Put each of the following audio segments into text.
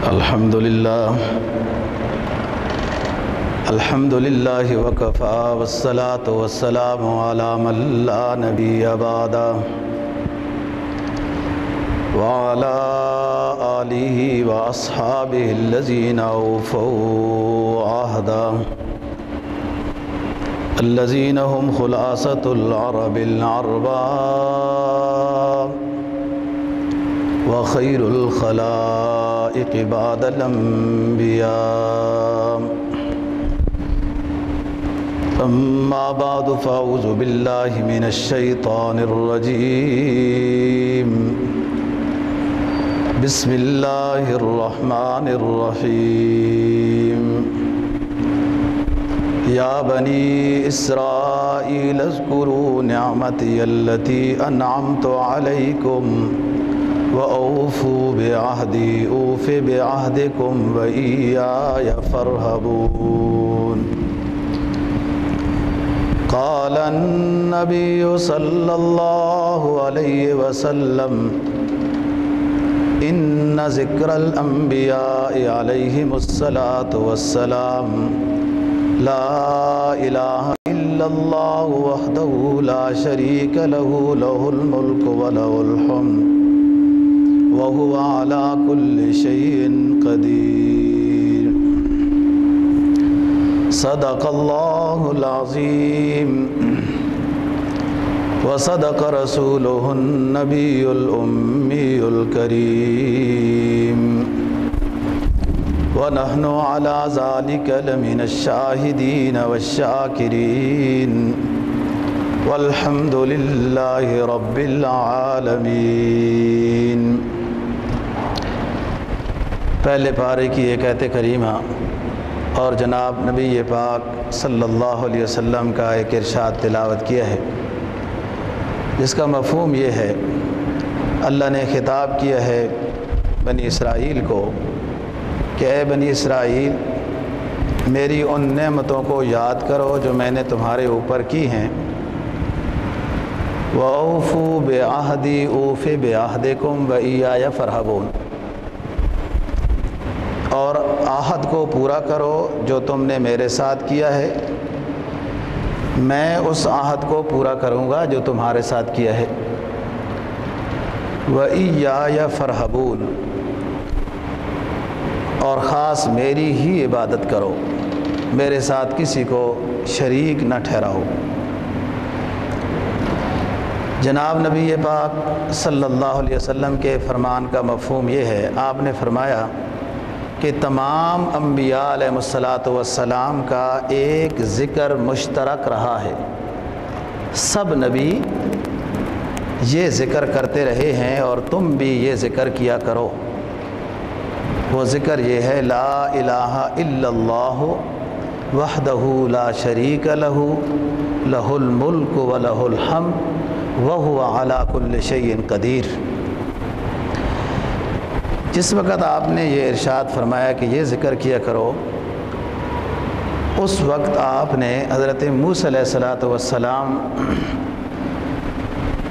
الحمدللہ وکفا والصلاة والسلام علی من لا نبی بعدہ وعلی آلہ واصحابہ الذین اوفوا عہدہ الذین هم خلاصۃ العرب العرباء وخیر الخلائق بعد الانبیاء اما بعد فاعوذ باللہ من الشیطان الرجیم بسم اللہ الرحمن الرحیم یا بنی اسرائیل اذکروا نعمتی التی انعمت علیکم وَأَوْفُوا بِعَهْدِي أُوفِ بِعَهْدِكُمْ وَإِيَّايَ فَارْهَبُونِ قال النبي صلى الله عليه وسلم إن ذكر الأنبياء عليهم الصلاة والسلام لا إله إلا الله وحده لا شريك له له الملك وله الحمد وهو على كل شيء قدير صدق الله العظيم وصدق رسوله النبي الأمي الكريم ونحن على ذلك لمن الشاهدين والشاكرين والحمد لله رب العالمين۔ پہلے پارے کی ایک آیت کریمہ اور جناب نبی پاک صلی اللہ علیہ وسلم کا ایک ارشاد تلاوت کیا ہے، جس کا مفہوم یہ ہے، اللہ نے خطاب کیا ہے بنی اسرائیل کو کہ اے بنی اسرائیل، میری ان نعمتوں کو یاد کرو جو میں نے تمہارے اوپر کی ہیں۔ وَأَوْفُوا بِعَهْدِي أُوفِ بِعَهْدِكُمْ وَإِيَّايَ فَارْهَبُونِ، اور عہد کو پورا کرو جو تم نے میرے ساتھ کیا ہے، میں اس عہد کو پورا کروں گا جو تمہارے ساتھ کیا ہے۔ وَإِيَّايَ فَارْهَبُونِ، اور خاص میری ہی عبادت کرو، میرے ساتھ کسی کو شریک نہ ٹھہراؤ۔ جناب نبی پاک صلی اللہ علیہ وسلم کے فرمان کا مفہوم یہ ہے، آپ نے فرمایا کہ تمام انبیاء علیہ السلام کا ایک ذکر مشترک رہا ہے، سب نبی یہ ذکر کرتے رہے ہیں اور تم بھی یہ ذکر کیا کرو۔ وہ ذکر یہ ہے، لا الہ الا اللہ وحدہ لا شریک لہ لہ الملک ولہ الحمد وہو علی کل شیء قدیر۔ جس وقت آپ نے یہ ارشاد فرمایا کہ یہ ذکر کیا کرو، اس وقت آپ نے حضرت موسیٰ علیہ السلام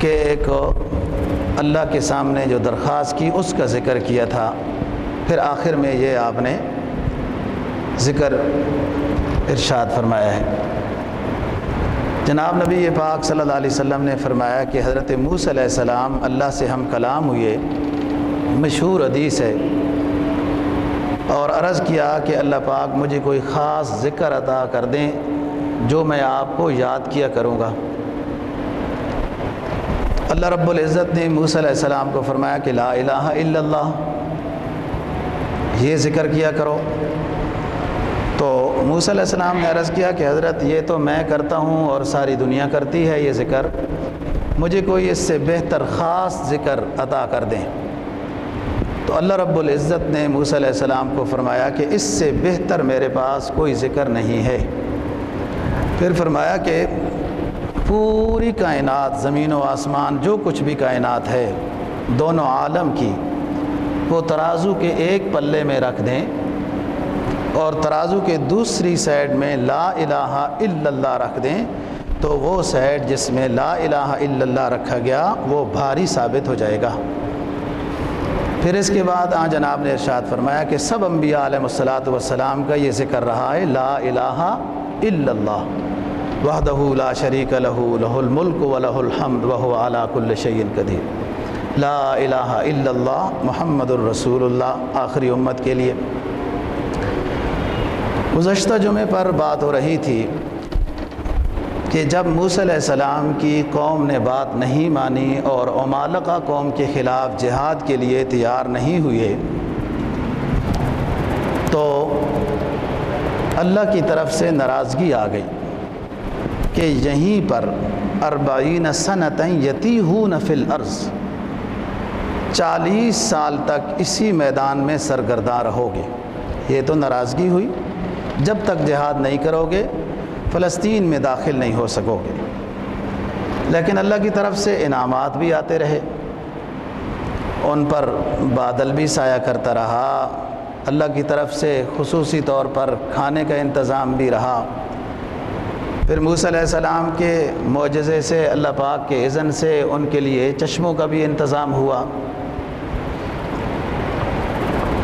کے ایک اللہ کے سامنے جو درخواست کی اس کا ذکر کیا تھا، پھر آخر میں یہ آپ نے ذکر ارشاد فرمایا ہے۔ جناب نبی پاک صلی اللہ علیہ وسلم نے فرمایا کہ حضرت موسیٰ علیہ السلام اللہ سے ہم کلام ہوئے، مشہور حدیث ہے، اور عرض کیا کہ اللہ پاک مجھے کوئی خاص ذکر عطا کر دیں جو میں آپ کو یاد کیا کروں گا۔ اللہ رب العزت نے موسیٰ علیہ السلام کو فرمایا کہ لا الہ الا اللہ، یہ ذکر کیا کرو۔ تو موسیٰ علیہ السلام نے عرض کیا کہ حضرت یہ تو میں کرتا ہوں اور ساری دنیا کرتی ہے یہ ذکر، مجھے کوئی اس سے بہتر خاص ذکر عطا کر دیں۔ تو اللہ رب العزت نے موسیٰ علیہ السلام کو فرمایا کہ اس سے بہتر میرے پاس کوئی ذکر نہیں ہے۔ پھر فرمایا کہ پوری کائنات، زمین و آسمان، جو کچھ بھی کائنات ہے، دونوں عالم کی، وہ ترازو کے ایک پلے میں رکھ دیں اور ترازو کے دوسری سائیڈ میں لا الہ الا اللہ رکھ دیں، تو وہ سائیڈ جس میں لا الہ الا اللہ رکھا گیا وہ بھاری ثابت ہو جائے گا۔ پھر اس کے بعد جناب نے ارشاد فرمایا کہ سب انبیاء علیہ الصلاۃ والسلام کا یہ ذکر رہا ہے، لا الہ الا اللہ وحدہ لا شریک لہ لہ الملک ولہ الحمد وہو علی کل شیء قدیر، لا الہ الا اللہ محمد الرسول اللہ آخری امت کے لیے۔ گزشتہ جمعے پر بات ہو رہی تھی کہ جب موسیٰ علیہ السلام کی قوم نے بات نہیں مانی اور عمالقہ قوم کے خلاف جہاد کے لیے تیار نہیں ہوئے، تو اللہ کی طرف سے ناراضگی آ گئی کہ یہیں پر 40 سنۃ یتیہون فی الارض، 40 سال تک اسی میدان میں سرگرداں رہو گے۔ یہ تو ناراضگی ہوئی، جب تک جہاد نہیں کرو گے فلسطین میں داخل نہیں ہو سکو گے۔ لیکن اللہ کی طرف سے انعامات بھی آتے رہے، ان پر بادل بھی سایہ کرتا رہا، اللہ کی طرف سے خصوصی طور پر کھانے کا انتظام بھی رہا۔ پھر موسیٰ علیہ السلام کے معجزے سے، اللہ پاک کے اذن سے ان کے لیے چشموں کا بھی انتظام ہوا۔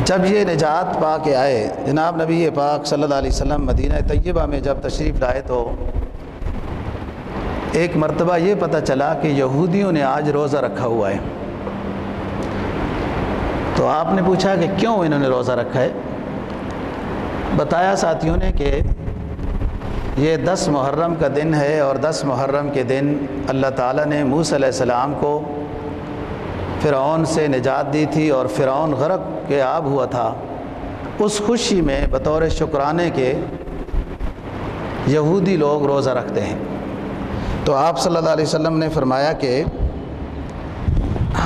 جب یہ نجات پا کے آئے، جناب نبی پاک صلی اللہ علیہ وسلم مدینہ طیبہ میں جب تشریف لائے، تو ایک مرتبہ یہ پتہ چلا کہ یہودیوں نے آج روزہ رکھا ہوا ہے۔ تو آپ نے پوچھا کہ کیوں انہوں نے روزہ رکھا ہے؟ بتایا ساتھیوں نے کہ یہ 10 محرم کا دن ہے، اور 10 محرم کے دن اللہ تعالیٰ نے موسیٰ علیہ السلام کو فرعون سے نجات دی تھی، اور فرعون غرق کے آب ہوا تھا۔ اس خوشی میں بطور شکرانے کے یہودی لوگ روزہ رکھتے ہیں۔ تو آپ صلی اللہ علیہ وسلم نے فرمایا کہ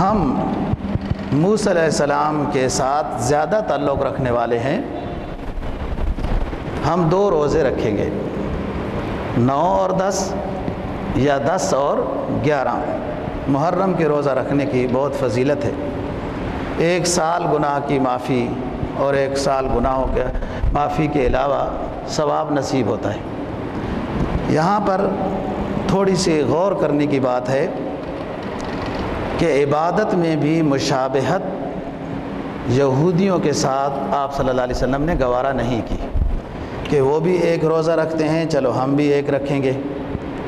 ہم موسیٰ علیہ السلام کے ساتھ زیادہ تعلق رکھنے والے ہیں، ہم 2 روزے رکھیں گے، 9 اور 10 یا 10 اور 11۔ محرم کے روزہ رکھنے کی بہت فضیلت ہے۔ 1 سال گناہ کی معافی اور 1 سال گناہوں کے معافی کے علاوہ ثواب نصیب ہوتا ہے۔ یہاں پر تھوڑی سی غور کرنے کی بات ہے کہ عبادت میں بھی مشابہت یہودیوں کے ساتھ آپ صلی اللہ علیہ وسلم نے گوارا نہیں کی کہ وہ بھی 1 روزہ رکھتے ہیں، چلو ہم بھی 1 رکھیں گے۔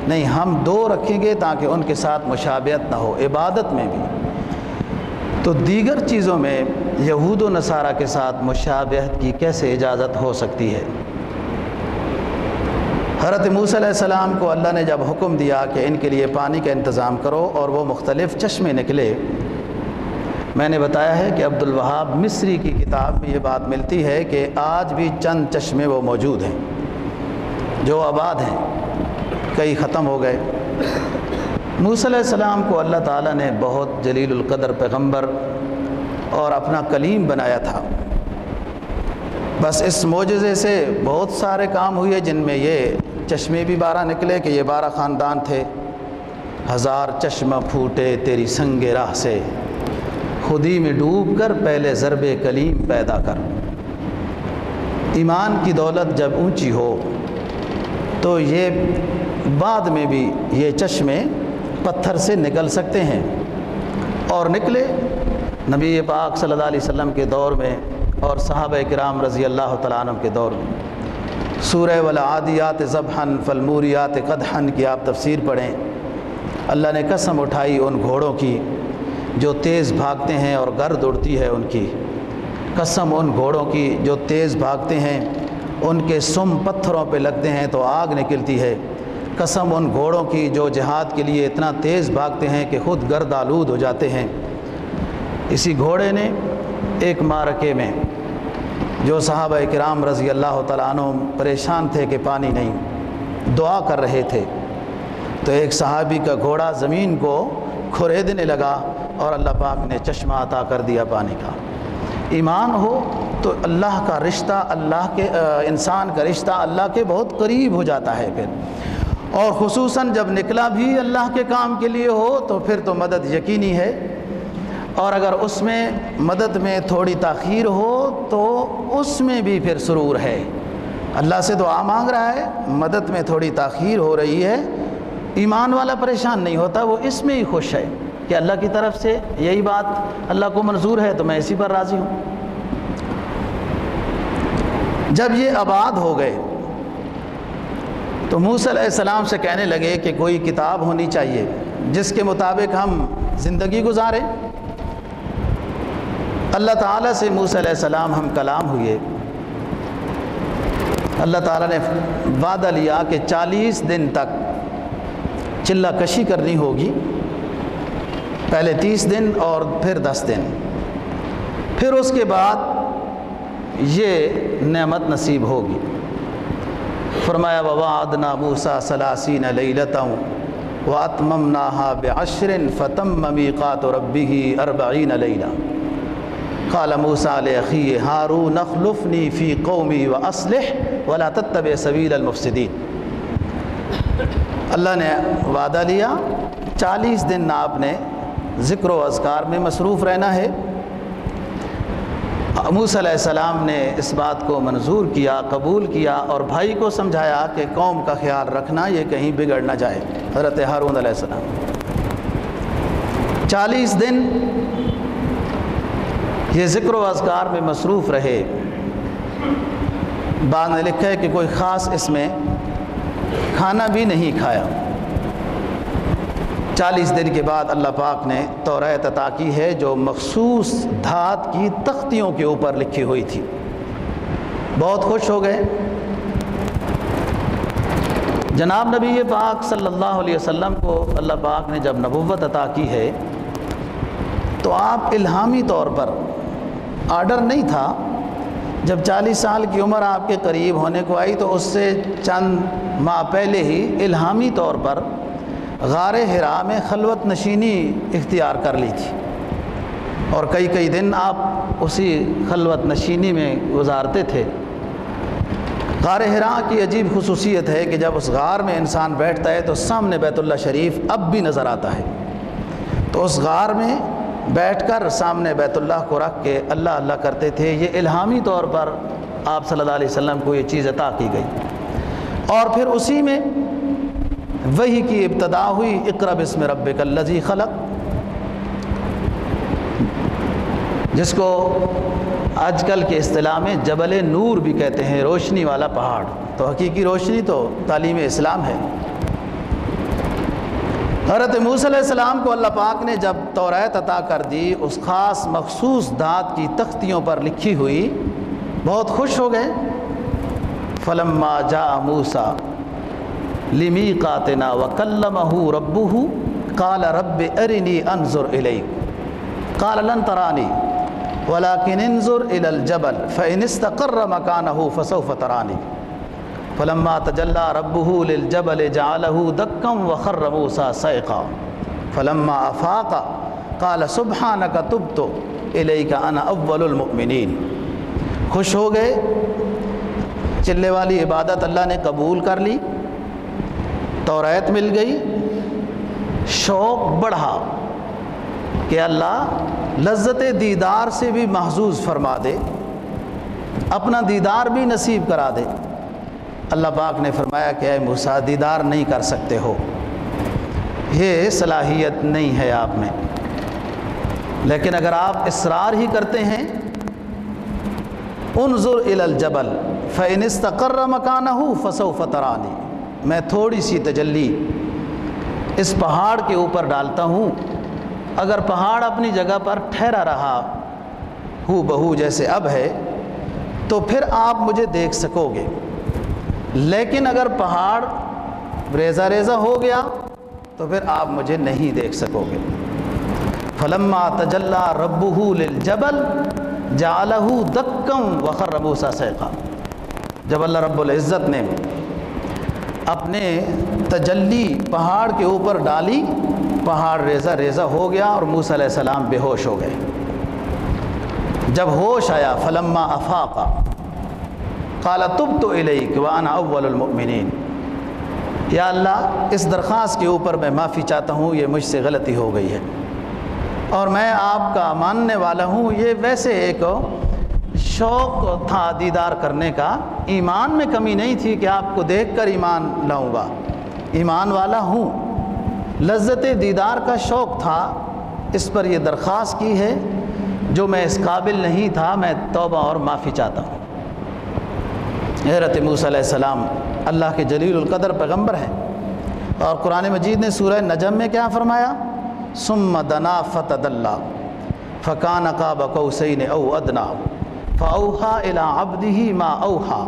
نہیں، ہم 2 رکھیں گے تاکہ ان کے ساتھ مشابہت نہ ہو عبادت میں بھی۔ تو دیگر چیزوں میں یہود و نصارہ کے ساتھ مشابہت کی کیسے اجازت ہو سکتی ہے؟ حضرت موسیٰ علیہ السلام کو اللہ نے جب حکم دیا کہ ان کے لیے پانی کا انتظام کرو، اور وہ مختلف چشمے نکلے، میں نے بتایا ہے کہ عبد الوہاب مصری کی کتاب میں یہ بات ملتی ہے کہ آج بھی چند چشمے وہ موجود ہیں جو آباد ہیں، کئی ختم ہو گئے۔ موسیٰ علیہ السلام کو اللہ تعالیٰ نے بہت جلیل القدر پیغمبر اور اپنا کلیم بنایا تھا۔ بس اس معجزے سے بہت سارے کام ہوئے، جن میں یہ چشمے بھی 12 نکلے کہ یہ 12 خاندان تھے۔ 1000 چشمہ پھوٹے تیری سنگ راہ سے، خودی میں ڈوب کر پہلے ضرب کلیم پیدا کر۔ ایمان کی دولت جب اونچی ہو تو یہ بعد میں بھی یہ چشمے پتھر سے نکل سکتے ہیں، اور نکلے نبی پاک صلی اللہ علیہ وسلم کے دور میں اور صحابہ کرام رضی اللہ تعالیٰ عنہ کے دور میں۔ سورہ والعادیات ضبحاً فالموریات قدحاً کی آپ تفسیر پڑھیں۔ اللہ نے قسم اٹھائی ان گھوڑوں کی جو تیز بھاگتے ہیں اور گرد اڑتی ہے ان کی، قسم ان گھوڑوں کی جو تیز بھاگتے ہیں، ان کے سم پتھروں پہ لگتے ہیں تو آگ نکلتی ہے، قسم ان گھوڑوں کی جو جہاد کے لیے اتنا تیز بھاگتے ہیں کہ خود گرد آلود ہو جاتے ہیں۔ اسی گھوڑے نے ایک معرکے میں جو صحابہ کرام رضی اللہ تعالیٰ عنہ پریشان تھے کہ پانی نہیں، دعا کر رہے تھے، تو ایک صحابی کا گھوڑا زمین کو کھریدنے لگا اور اللہ پاک نے چشمہ عطا کر دیا پانی کا۔ ایمان ہو تو اللہ کا رشتہ، اللہ کے انسان کا رشتہ اللہ کے بہت قریب ہو جاتا ہے پھر، اور خصوصاً جب نکلا بھی اللہ کے کام کے لیے ہو تو پھر تو مدد یقینی ہے، اور اگر اس میں مدد میں تھوڑی تاخیر ہو تو اس میں بھی پھر سرور ہے۔ اللہ سے دعا مانگ رہا ہے، مدد میں تھوڑی تاخیر ہو رہی ہے، ایمان والا پریشان نہیں ہوتا، وہ اس میں ہی خوش ہے کہ اللہ کی طرف سے یہی بات اللہ کو منظور ہے تو میں اسی پر راضی ہوں۔ جب یہ آباد ہو گئے تو موسیٰ علیہ السلام سے کہنے لگے کہ کوئی کتاب ہونی چاہیے جس کے مطابق ہم زندگی گزاریں۔ اللہ تعالیٰ سے موسیٰ علیہ السلام ہم کلام ہوئے۔ اللہ تعالیٰ نے وعدہ لیا کہ 40 دن تک چلہ کشی کرنی ہوگی، پہلے 30 دن اور پھر 10 دن، پھر اس کے بعد یہ نعمت نصیب ہوگی۔ فرمایا وَوَعَدْنَا مُوسَىٰ 30 لَيْلَةً وَأَتْمَمْنَاهَا بِعَشْرٍ فَتَمَّ مِيقَاتُ رَبِّهِ 40 لَيْلَةً قال موسیٰ لأخیہ ہارون اخلفنی فی قومی وأصلح ولا تتبع سبیل المفسدین۔ اللہ نے وعدہ لیا 40 دن آپ نے ذکر و اذکار میں مصروف رہنا ہے۔ موسیٰ علیہ السلام نے اس بات کو منظور کیا، قبول کیا اور بھائی کو سمجھایا کہ قوم کا خیال رکھنا، یہ کہیں بگڑ نہ جائے۔ حضرت ہارون علیہ السلام 40 دن یہ ذکر و اذکار میں مصروف رہے۔ بعد نے لکھا ہے کہ کوئی خاص اس میں کھانا بھی نہیں کھایا۔ 40 دن کے بعد اللہ پاک نے توریت عطا کی ہے جو مخصوص دھات کی تختیوں کے اوپر لکھی ہوئی تھی۔ بہت خوش ہو گئے۔ جناب نبی پاک صلی اللہ علیہ وسلم کو اللہ پاک نے جب نبوت عطا کی ہے تو آپ الہامی طور پر، آرڈر نہیں تھا، جب 40 سال کی عمر آپ کے قریب ہونے کو آئی تو اس سے چند ماہ پہلے ہی الہامی طور پر غار حرا میں خلوت نشینی اختیار کر لی تھی، اور کئی دن آپ اسی خلوت نشینی میں گزارتے تھے۔ غار حرا کی عجیب خصوصیت ہے کہ جب اس غار میں انسان بیٹھتا ہے تو سامنے بیت اللہ شریف اب بھی نظر آتا ہے، تو اس غار میں بیٹھ کر سامنے بیت اللہ کو رکھ کے اللہ اللہ کرتے تھے۔ یہ الہامی طور پر آپ صلی اللہ علیہ وسلم کو یہ چیز عطا کی گئی، اور پھر اسی میں وحی کی ابتدا ہوئی، اقرأ باسم ربک الذی خلق، جس کو آج کل کے اصطلاح میں جبل نور بھی کہتے ہیں، روشنی والا پہاڑ۔ تو حقیقی روشنی تو تعلیم اسلام ہے۔ حضرت موسیٰ علیہ السلام کو اللہ پاک نے جب توریت عطا کر دی، اس خاص مخصوص دھات کی تختیوں پر لکھی ہوئی، بہت خوش ہو گئے۔ فلما جاء موسیٰ لمیقاتنا وکلمہ ربہ قال رب ارنی انظر الیک قال لن ترانی ولكن انظر الى الجبل فإن استقر مكانه فسوف ترانی فلما تجلى ربه للجبل جعله دكا وخر موسى صعقا فلما افاق قال سبحانك تبت اليك انا اول المؤمنین۔ خوش ہو گئے، چلے والی عبادت اللہ نے قبول کر لی، توریت مل گئی، شوق بڑھا کہ اللہ لذت دیدار سے بھی محظوظ فرما دے، اپنا دیدار بھی نصیب کرا دے۔ اللہ پاک نے فرمایا کہ اے موسیٰ دیدار نہیں کر سکتے ہو، یہ صلاحیت نہیں ہے آپ میں، لیکن اگر آپ اصرار ہی کرتے ہیں، انظر الی الجبل فإن استقر مکانہ فسوف ترانی، میں تھوڑی سی تجلی اس پہاڑ کے اوپر ڈالتا ہوں، اگر پہاڑ اپنی جگہ پر ٹھہرا رہا ہو بہو جیسے اب ہے تو پھر آپ مجھے دیکھ سکو گے، لیکن اگر پہاڑ ریزہ ریزہ ہو گیا تو پھر آپ مجھے نہیں دیکھ سکو گے۔ فلما تجلی ربہ للجبل جعلہ دکا وخر موسیٰ صعقا، جب اللہ رب العزت نے اپنے تجلی پہاڑ کے اوپر ڈالی، پہاڑ ریزہ ریزہ ہو گیا اور موسیٰ علیہ السلام بے ہوش ہو گئے۔ جب ہوش آیا فلما افاق قال تبت الیک وانا اول المؤمنین، یا اللہ اس درخواست کے اوپر میں معافی چاہتا ہوں، یہ مجھ سے غلطی ہو گئی ہے اور میں آپ کا ماننے والا ہوں۔ یہ ویسے ایک شوق تھا دیدار کرنے کا، ایمان میں کمی نہیں تھی کہ آپ کو دیکھ کر ایمان لاؤں گا، ایمان والا ہوں، لذت دیدار کا شوق تھا اس پر یہ درخواست کی ہے جو میں اس قابل نہیں تھا، میں توبہ اور معافی چاہتا ہوں۔ حضرت موسیٰ علیہ السلام اللہ کے جلیل القدر پیغمبر ہیں، اور قرآن مجید نے سورہ نجم میں کیا فرمایا؟ ثم دنا فتدلی فکان قاب قوسین او ادنی فاوحی الی عبدہ ما اوحی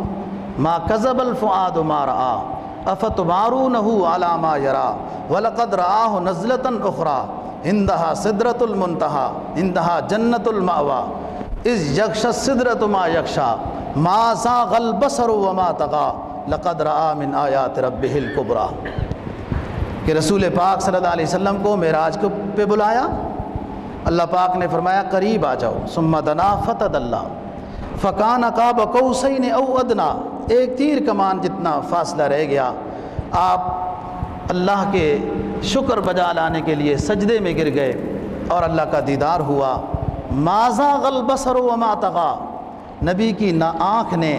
ما کذب الفؤاد ما رأى افتمارونہ علی ما یری ولقد رآہ نزلۃ اخری عندہا سدرۃ المنتہی عندہا جنۃ المأوی اذ یغشی السدرۃ ما یغشی ما زاغ البصر وما طغی لقد رآ من آیات ربہ الکبری، کہ رسول پاک صلی اللہ علیہ وسلم کو معراج پہ بلایا، اللہ پاک نے فرمایا قریب آ جاؤ، ثم دنا فتدلی فکان قاب قوسین او ادنی، ایک تیر کمان جتنا فاصلہ رہ گیا، آپ اللہ کے شکر بجا لانے کے لیے سجدے میں گر گئے اور اللہ کا دیدار ہوا۔ ما زاغ البصر وما طغی، نبی کی نہ آنکھ نے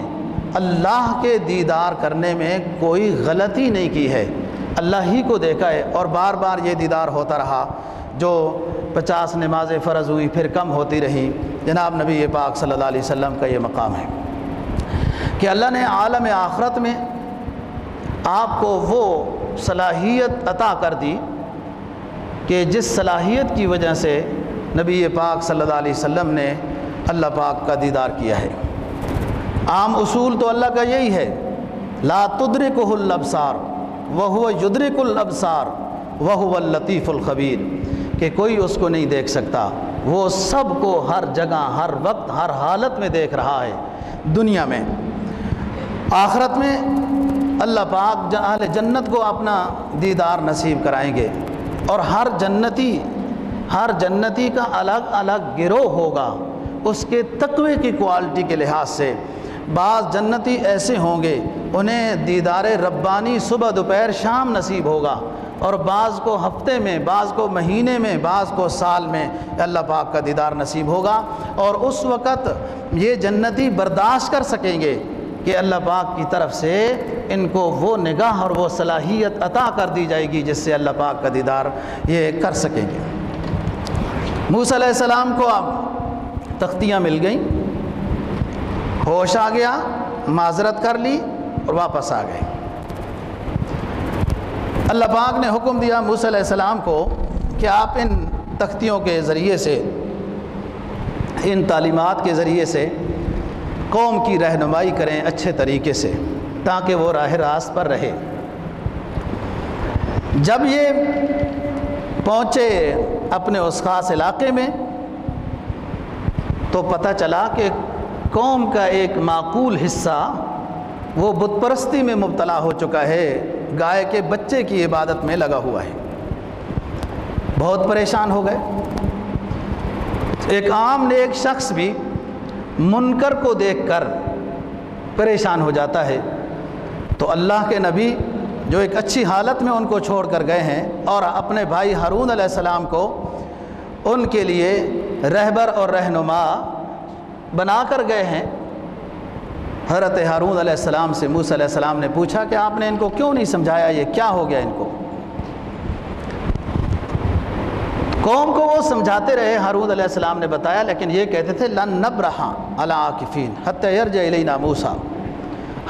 اللہ کے دیدار کرنے میں کوئی غلطی نہیں کی ہے، اللہ ہی کو دیکھا ہے، اور بار بار یہ دیدار ہوتا رہا۔ جو 50 نمازیں فرض ہوئی پھر کم ہوتی رہی، جناب نبی پاک صلی اللہ علیہ وسلم کا یہ مقام ہے کہ اللہ نے عالم آخرت میں آپ کو وہ صلاحیت عطا کر دی کہ جس صلاحیت کی وجہ سے نبی پاک صلی اللہ علیہ وسلم نے اللہ پاک کا دیدار کیا ہے۔ عام اصول تو اللہ کا یہی ہے، لا تدرکہ الابصار وہو یدرک الابصار وہو اللطیف الخبیر، کہ کوئی اس کو نہیں دیکھ سکتا، وہ سب کو ہر جگہ ہر وقت ہر حالت میں دیکھ رہا ہے۔ دنیا میں، آخرت میں اللہ پاک اہل جنت کو اپنا دیدار نصیب کرائیں گے، اور ہر جنتی کا الگ الگ گروہ ہوگا اس کے تقوی کی کوالٹی کے لحاظ سے۔ بعض جنتی ایسے ہوں گے انہیں دیدار ربانی صبح دوپہر شام نصیب ہوگا، اور بعض کو ہفتے میں، بعض کو مہینے میں، بعض کو سال میں اللہ پاک کا دیدار نصیب ہوگا، اور اس وقت یہ جنتی برداشت کر سکیں گے کہ اللہ پاک کی طرف سے ان کو وہ نگاہ اور وہ صلاحیت عطا کر دی جائے گی جس سے اللہ پاک کا دیدار یہ کر سکیں گے۔ موسیٰ علیہ السلام کو اب تختیاں مل گئیں، ہوش آ گیا، معذرت کر لی اور واپس آ گئے۔ اللہ پاک نے حکم دیا موسیٰ علیہ السلام کو کہ آپ ان تختیوں کے ذریعے سے، ان تعلیمات کے ذریعے سے قوم کی رہنمائی کریں اچھے طریقے سے، تاکہ وہ راہ راست پر رہے۔ جب یہ پہنچے اپنے اس خاص علاقے میں تو پتہ چلا کہ قوم کا ایک معقول حصہ وہ بت پرستی میں مبتلا ہو چکا ہے، گائے کے بچے کی عبادت میں لگا ہوا ہے۔ بہت پریشان ہو گئے۔ ایک عام نیک شخص بھی منکر کو دیکھ کر پریشان ہو جاتا ہے، تو اللہ کے نبی جو ایک اچھی حالت میں ان کو چھوڑ کر گئے ہیں اور اپنے بھائی ہارون علیہ السلام کو ان کے لیے رہبر اور رہنما بنا کر گئے ہیں، حضرت ہارون علیہ السلام سے موسیٰ علیہ السلام نے پوچھا کہ آپ نے ان کو کیوں نہیں سمجھایا، یہ کیا ہو گیا ان کو؟ قوم کو وہ سمجھاتے رہے، ہارون علیہ السلام نے بتایا، لیکن یہ کہتے تھے لن نبرح علی عاکفین حتی یرجع الینا موسیٰ،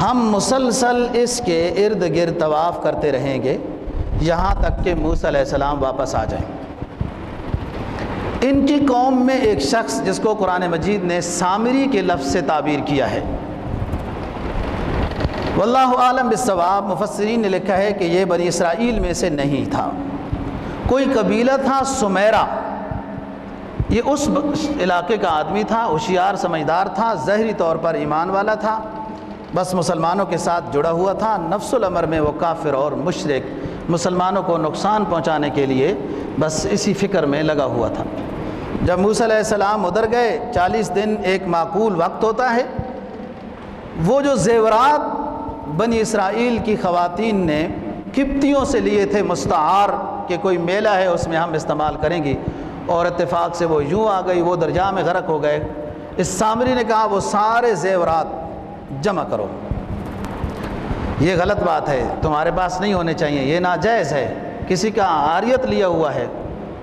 ہم مسلسل اس کے ارد گرد طواف کرتے رہیں گے یہاں تک کہ موسیٰ علیہ السلام واپس آ جائیں۔ ان کی قوم میں ایک شخص جس کو قرآن مجید نے سامری کے لفظ سے تعبیر کیا ہے، واللہ عالم بالصواب، مفسرین نے لکھا ہے کہ یہ بنی اسرائیل میں سے نہیں تھا، کوئی قبیلہ تھا سمیرہ، یہ اس علاقے کا آدمی تھا، ہوشیار سمجھدار تھا، ظاہری طور پر ایمان والا تھا، بس مسلمانوں کے ساتھ جڑا ہوا تھا، نفس الامر میں وہ کافر اور مشرک، مسلمانوں کو نقصان پہنچانے کے لیے بس اسی فکر میں لگا ہوا تھا۔ جب موسیٰ علیہ السلام ادھر گئے، 40 دن ایک معقول وقت ہوتا ہے، وہ جو زیورات بنی اسرائیل کی خواتین نے قبطیوں سے لیے تھے مستعار کہ کوئی میلہ ہے اس میں ہم استعمال کریں گی، اور اتفاق سے وہ یوں آ گئی، وہ دریا میں غرق ہو گئے۔ اس سامری نے کہا وہ سارے زیورات جمع کرو، یہ غلط بات ہے، تمہارے پاس نہیں ہونے چاہیے، یہ ناجائز ہے، کسی کا عاریت لیا ہوا ہے،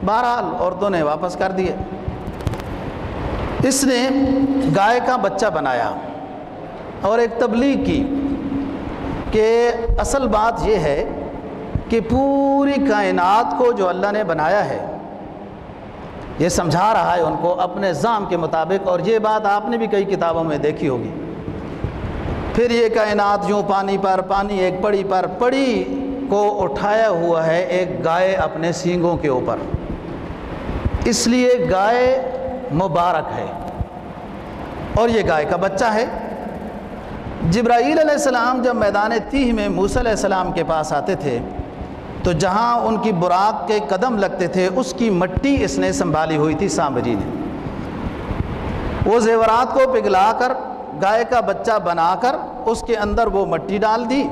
بہرحال عورتوں نے واپس کر دیے۔ اس نے گائے کا بچہ بنایا اور ایک تبلیغ کی کہ اصل بات یہ ہے کہ پوری کائنات کو جو اللہ نے بنایا ہے، یہ سمجھا رہا ہے ان کو اپنے ذہن کے مطابق، اور یہ بات آپ نے بھی کئی کتابوں میں دیکھی ہوگی۔ پھر یہ کائنات یوں پانی پر، پانی ایک پڑی پر، پڑی کو اٹھایا ہوا ہے ایک گائے اپنے سینگوں کے اوپر، اس لیے گائے مبارک ہے، اور یہ گائے کا بچہ ہے۔ جبرائیل علیہ السلام جب میدان تیہ میں موسیٰ علیہ السلام کے پاس آتے تھے تو جہاں ان کی براق کے قدم لگتے تھے اس کی مٹی اس نے سنبھالی ہوئی تھی سامری نے۔ وہ زیورات کو پگھلا کر گائے کا بچہ بنا کر اس کے اندر وہ مٹی ڈال دی۔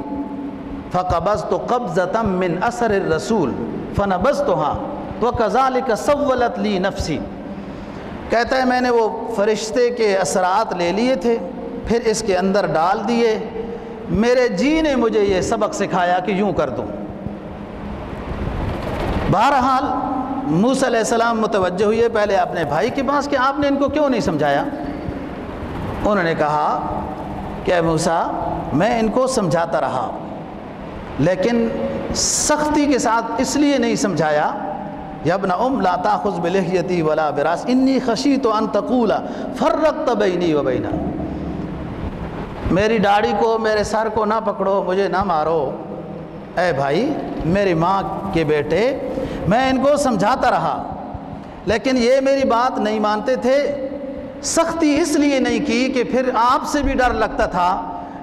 فَقَبَضْتُ قَبْضَةً مِّنْ أَثَرِ الرَّسُولِ فَنَبَذْتُهَا وَكَذَلِكَ سَوَّلَتْ لِي نَفْسِي۔ کہتا ہے میں نے وہ فرشتے کے اثرات لے لیے تھے، پھر اس کے اندر ڈال دیے، میرے جی نے مجھے یہ سبق سکھایا کہ یوں کر دوں۔ بہرحال موسیٰ علیہ السلام متوجہ ہوئے پہلے اپنے بھائی کے پاس کہ آپ نے ان کو کیوں نہیں سمجھایا۔ انہوں نے کہا کہ اے موسیٰ میں ان کو سمجھاتا رہا، لیکن سختی کے ساتھ اس لیے نہیں سمجھایا، یا ابن لا تاخذ بلحیتی ولا براس انی خشیت ان تقول فرقت بینی و بینا۔ میری داڑھی کو، میرے سر کو نہ پکڑو، مجھے نہ مارو۔ اے بھائی، میری ماں کے بیٹے، میں ان کو سمجھاتا رہا لیکن یہ میری بات نہیں مانتے تھے۔ سختی اس لیے نہیں کی کہ پھر آپ سے بھی ڈر لگتا تھا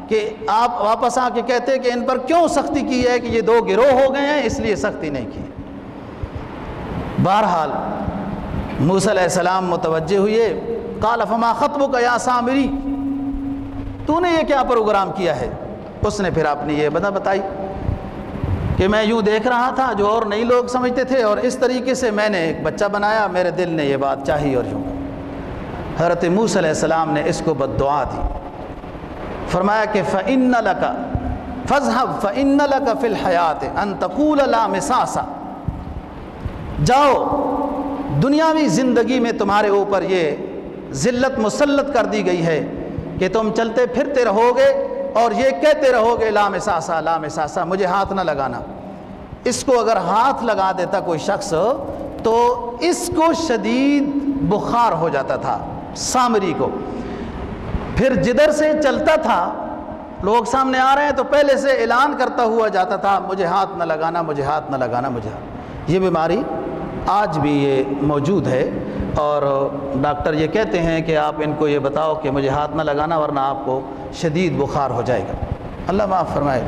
کہ آپ واپس آ کے کہتے کہ ان پر کیوں سختی کی ہے کہ یہ دو گروہ ہو گئے ہیں، اس لیے سختی نہیں کی۔ بہرحال موسیٰ علیہ السلام متوجہ ہوئے۔ قال فما خطبک یا سامری، تو نے یہ کیا پروگرام کیا ہے؟ اس نے پھر اپنی یہ بتائی کہ میں یوں دیکھ رہا تھا جو اور نہیں لوگ سمجھتے تھے، اور اس طریقے سے میں نے ایک بچہ بنایا، میرے دل نے یہ بات چاہی اور یوں۔ حضرت موسیٰ علیہ السلام نے اس کو بد دعا دی، فرمایا کہ فَإِنَّ لَكَ فَاذْهَبْ فَإِنَّ لَكَ فِي الْحَيَاةِ أَن تَقُولَ لَا مِسَاسَ۔ جاؤ، دنیاوی زندگی میں تمہارے اوپر یہ ذلت مسلط کر دی گئی ہے کہ تم چلتے پھرتے رہو گے اور یہ کہتے رہو گے لا مساسا لا مساسا، مجھے ہاتھ نہ لگانا۔ اس کو اگر ہاتھ لگا دیتا کوئی شخص تو اس کو شدید بخار ہو جاتا تھا، سامری کو۔ پھر جدھر سے چلتا تھا، لوگ سامنے آ رہے ہیں تو پہلے سے اعلان کرتا ہوا جاتا تھا مجھے ہاتھ نہ لگانا، مجھے ہاتھ نہ لگانا، مجھے ہاتھ۔ یہ بیماری آج بھی یہ موجود ہے، اور ڈاکٹر یہ کہتے ہیں کہ آپ ان کو یہ بتاؤ کہ مجھے ہاتھ نہ لگانا ورنہ آپ کو شدید بخار ہو جائے گا۔ اللہ معاف فرمائے۔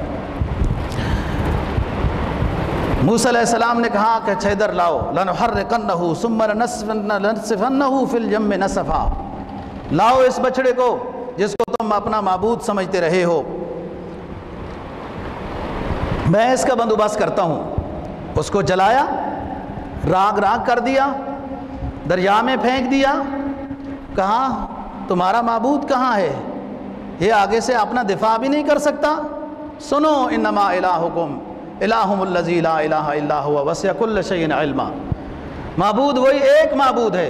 موسیٰ علیہ السلام نے کہا کہ اچھا ادھر لاؤ، لَنُحَرِّقَنَّهُ ثُمَّ لَنَنسِفَنَّهُ فِي الْيَمِّ نَسَفًا۔ لاؤ اس بچڑے کو جس کو تم اپنا معبود سمجھتے رہے ہو، میں اس کا بندوبست کرتا ہوں۔ اس کو جلایا، راگ راگ کر دیا، دریا میں پھینک دیا۔ کہا تمہارا معبود کہاں ہے؟ یہ آگے سے اپنا دفاع بھی نہیں کر سکتا۔ سنو انما الہکم الہم الذی لا الہ الا ہوا وسع کل شیء علما۔ معبود وہی ایک معبود ہے،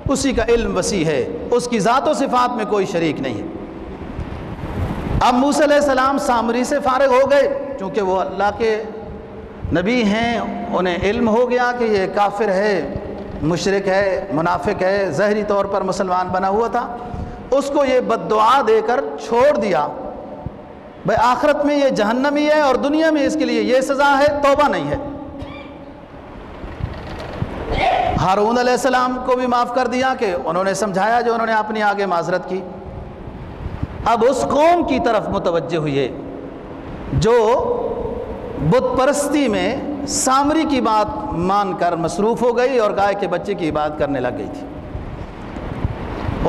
اسی کا علم وسیع ہے، اس کی ذات و صفات میں کوئی شریک نہیں ہے۔ اب موسیٰ علیہ السلام سامری سے فارغ ہو گئے، چونکہ وہ اللہ کے نبی ہیں، انہیں علم ہو گیا کہ یہ کافر ہے، مشرک ہے، منافق ہے، ظاہری طور پر مسلمان بنا ہوا تھا۔ اس کو یہ بد دعا دے کر چھوڑ دیا، بھائی آخرت میں یہ جہنمی ہے اور دنیا میں اس کے لیے یہ سزا ہے، توبہ نہیں ہے۔ ہارون علیہ السلام کو بھی معاف کر دیا کہ انہوں نے سمجھایا جو انہوں نے اپنی آگے معذرت کی۔ اب اس قوم کی طرف متوجہ ہوئے جو بت پرستی میں سامری کی بات مان کر مصروف ہو گئی اور گائے کے بچے کی عبادت کرنے لگ گئی تھی۔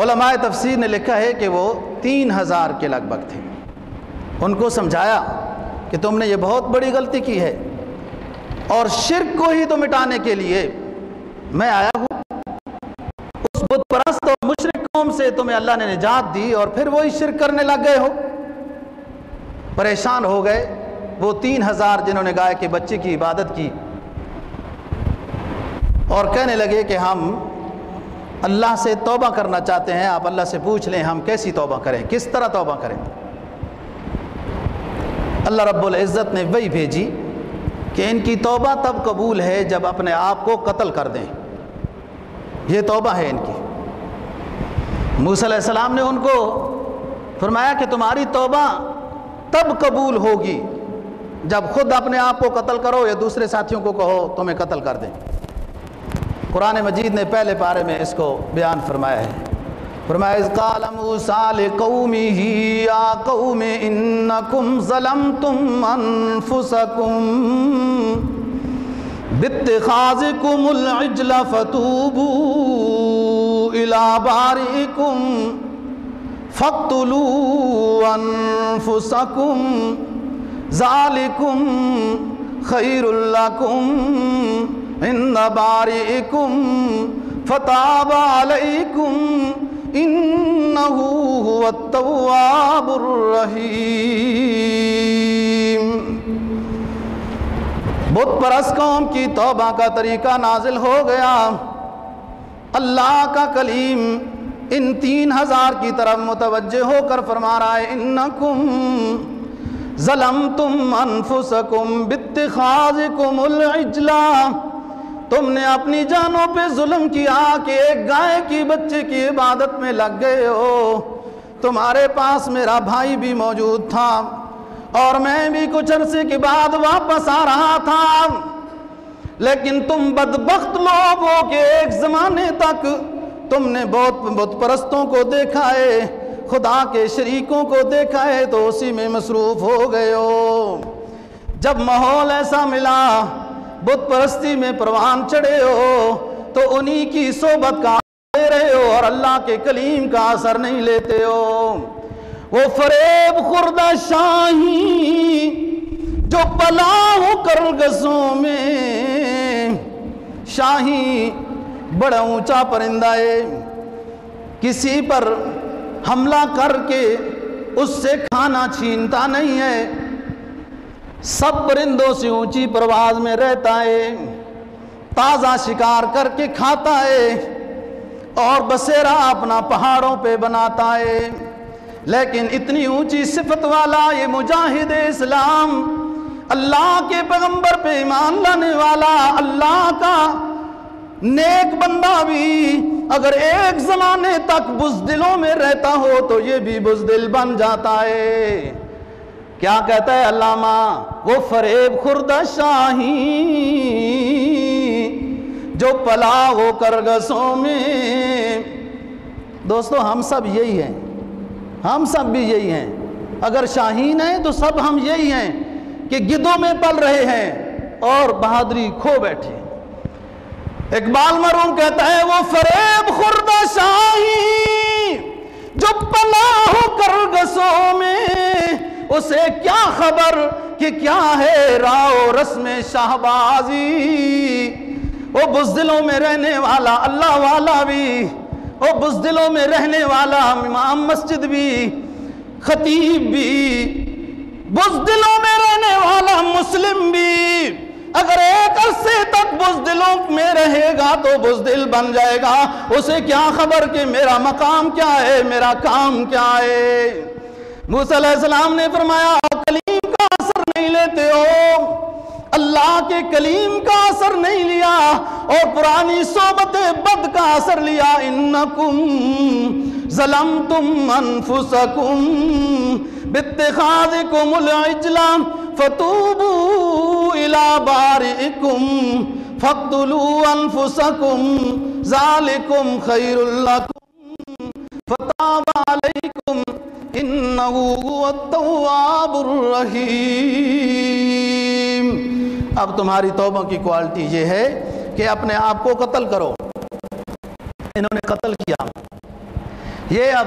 علماء تفسیر نے لکھا ہے کہ وہ 3000 کے لگ بھگ تھے۔ ان کو سمجھایا کہ تم نے یہ بہت بڑی غلطی کی ہے اور شرک کو ہی تو مٹانے کے لیے میں آیا ہوں۔ اس بت پرست اور مشرک قوم سے تمہیں اللہ نے نجات دی اور پھر وہی شرک کرنے لگ گئے ہو۔ پریشان ہو گئے وہ 3000 جنہوں نے گائے کے بچے کی عبادت کی۔ اور کہنے لگے کہ ہم اللہ سے توبہ کرنا چاہتے ہیں، آپ اللہ سے پوچھ لیں ہم کیسی توبہ کریں، کس طرح توبہ کریں۔ اللہ رب العزت نے وہی بھیجی کہ ان کی توبہ تب قبول ہے جب اپنے آپ کو قتل کر دیں، یہ توبہ ہے ان کی۔ موسیٰ علیہ السلام نے ان کو فرمایا کہ تمہاری توبہ تب قبول ہوگی جب خود اپنے آپ کو قتل کرو یا دوسرے ساتھیوں کو کہو تمہیں قتل کر دیں۔ قرآن مجید نے پہلے پارے میں اس کو بیان فرمایا ہے، فرمایا اذ قال موسیٰ لقومہ یا قوم انکم ظلمتم انفسکم باتخاذکم العجل فتوبوا الی بارئکم فاقتلوا انفسکم ذالکم خیر لکم عند بارئکم فتاب علیکم انہ هو التواب الرحیم۔ بت پرست قوم کی توبہ کا طریقہ نازل ہو گیا۔ اللہ کا کلیم ان 3000 کی طرف متوجہ ہو کر فرما رہا ہے انکم ظلمتم انفسکم باتخاذکم العجل، تم نے اپنی جانوں پہ ظلم کیا کہ ایک گائے کی بچے کی عبادت میں لگ گئے ہو۔ تمہارے پاس میرا بھائی بھی موجود تھا اور میں بھی کچھ عرصے کے بعد واپس آ رہا تھا، لیکن تم بدبخت لوگ ہو کہ ایک زمانے تک تم نے بت پرستوں کو دیکھا ہے، خدا کے شریکوں کو دیکھا ہے تو اسی میں مصروف ہو گئے ہو۔ جب ماحول ایسا ملا بت پرستی میں پروان چڑھے ہو تو انہی کی صحبت کا لے رہے ہو اور اللہ کے کلیم کا اثر نہیں لیتے ہو۔ وہ فریب خوردہ شاہی جو پلا ہو کرگسوں میں، شاہی بڑا اونچا پرندہ ہے، کسی پر حملہ کر کے اس سے کھانا چھینتا نہیں ہے، سب پرندوں سے اونچی پرواز میں رہتا ہے، تازہ شکار کر کے کھاتا ہے اور بسیرا اپنا پہاڑوں پہ بناتا ہے۔ لیکن اتنی اونچی صفت والا یہ مجاہد اسلام، اللہ کے پیغمبر پہ ایمان لانے والا، اللہ کا نیک بندہ بھی اگر ایک زمانے تک بزدلوں میں رہتا ہو تو یہ بھی بزدل بن جاتا ہے۔ کیا کہتا ہے علامہ؟ وہ فریب خوردہ شاہی جو پلا ہو کرگسوں میں۔ دوستو ہم سب یہی ہیں، ہم سب بھی یہی ہیں، اگر شاہین ہیں تو سب ہم یہی ہیں کہ گدوں میں پل رہے ہیں اور بہادری کھو بیٹھے۔ اقبال مرحوم کہتا ہے وہ فریب خوردہ شاہی جو پلا ہو کرگسوں میں، اسے کیا خبر کہ کیا ہے راہ و رسم شہبازی۔ وہ بزدلوں میں رہنے والا اللہ والا بھی، وہ بزدلوں میں رہنے والا امام مسجد بھی، خطیب بھی، بزدلوں میں رہنے والا مسلم بھی، اگر ایک عرصے تک بزدلوں میں رہے گا تو بزدل بن جائے گا۔ اسے کیا خبر کہ میرا مقام کیا ہے، میرا کام کیا ہے۔ موسیٰ علیہ السلام نے فرمایا کلیم کا اثر نہیں لیتے ہو، اللہ کے کلیم کا اثر نہیں لیا اور پرانی صحبت بد کا اثر لیا۔ انکم ظلمتم انفسکم باتخاذکم العجل فتوبوا الی بارئکم فاقتلوا انفسکم ذالکم خیر لکم فتاب علیکم انہ هو التواب الرحیم۔ اب تمہاری توبہ کی کوالٹی یہ ہے کہ اپنے آپ کو قتل کرو۔ انہوں نے قتل کیا، یہ اب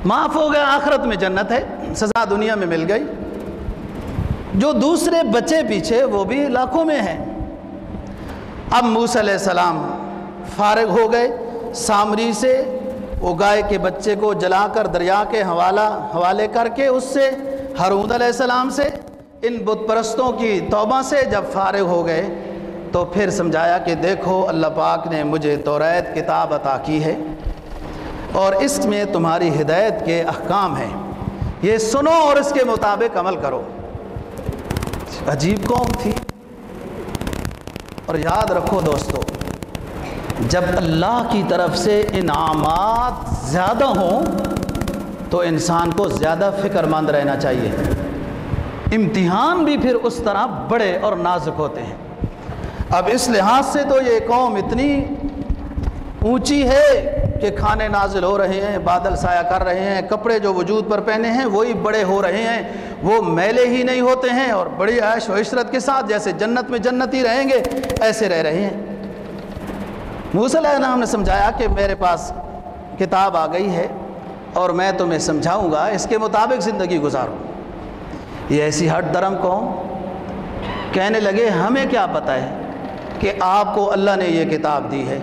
معاف ہو گیا، آخرت میں جنت ہے، سزا دنیا میں مل گئی۔ جو دوسرے بچے پیچھے وہ بھی لاکھوں میں ہیں۔ اب موسیٰ علیہ السلام فارغ ہو گئے سامری سے، وہ گائے کے بچے کو جلا کر دریا کے حوالے کر کے اس سے، ہارون علیہ السلام سے، ان بت پرستوں کی توبہ سے جب فارغ ہو گئے تو پھر سمجھایا کہ دیکھو اللہ پاک نے مجھے توریت کتاب عطا کی ہے اور اس میں تمہاری ہدایت کے احکام ہیں، یہ سنو اور اس کے مطابق عمل کرو۔ عجیب قوم تھی۔ اور یاد رکھو دوستو، جب اللہ کی طرف سے انعامات زیادہ ہوں تو انسان کو زیادہ فکر مند رہنا چاہیے۔ امتحان بھی پھر اس طرح بڑے اور نازک ہوتے ہیں۔ اب اس لحاظ سے تو یہ قوم اتنی اونچی ہے کہ کھانے نازل ہو رہے ہیں، بادل سایہ کر رہے ہیں، کپڑے جو وجود پر پہنے ہیں وہی بڑے ہو رہے ہیں، وہ میلے ہی نہیں ہوتے ہیں، اور بڑی عیش و عشرت کے ساتھ جیسے جنت میں جنتی رہیں گے ایسے رہ رہے ہیں۔ موسیٰ علیہ السلام نے سمجھایا کہ میرے پاس کتاب آ گئی ہے اور میں تمہیں سمجھاؤں گا، اس کے مطابق زندگی گزارو۔ یہ ایسی ہٹ درم قوم کہنے لگے ہمیں کیا پتہ ہے کہ آپ کو اللہ نے یہ کتاب دی ہے،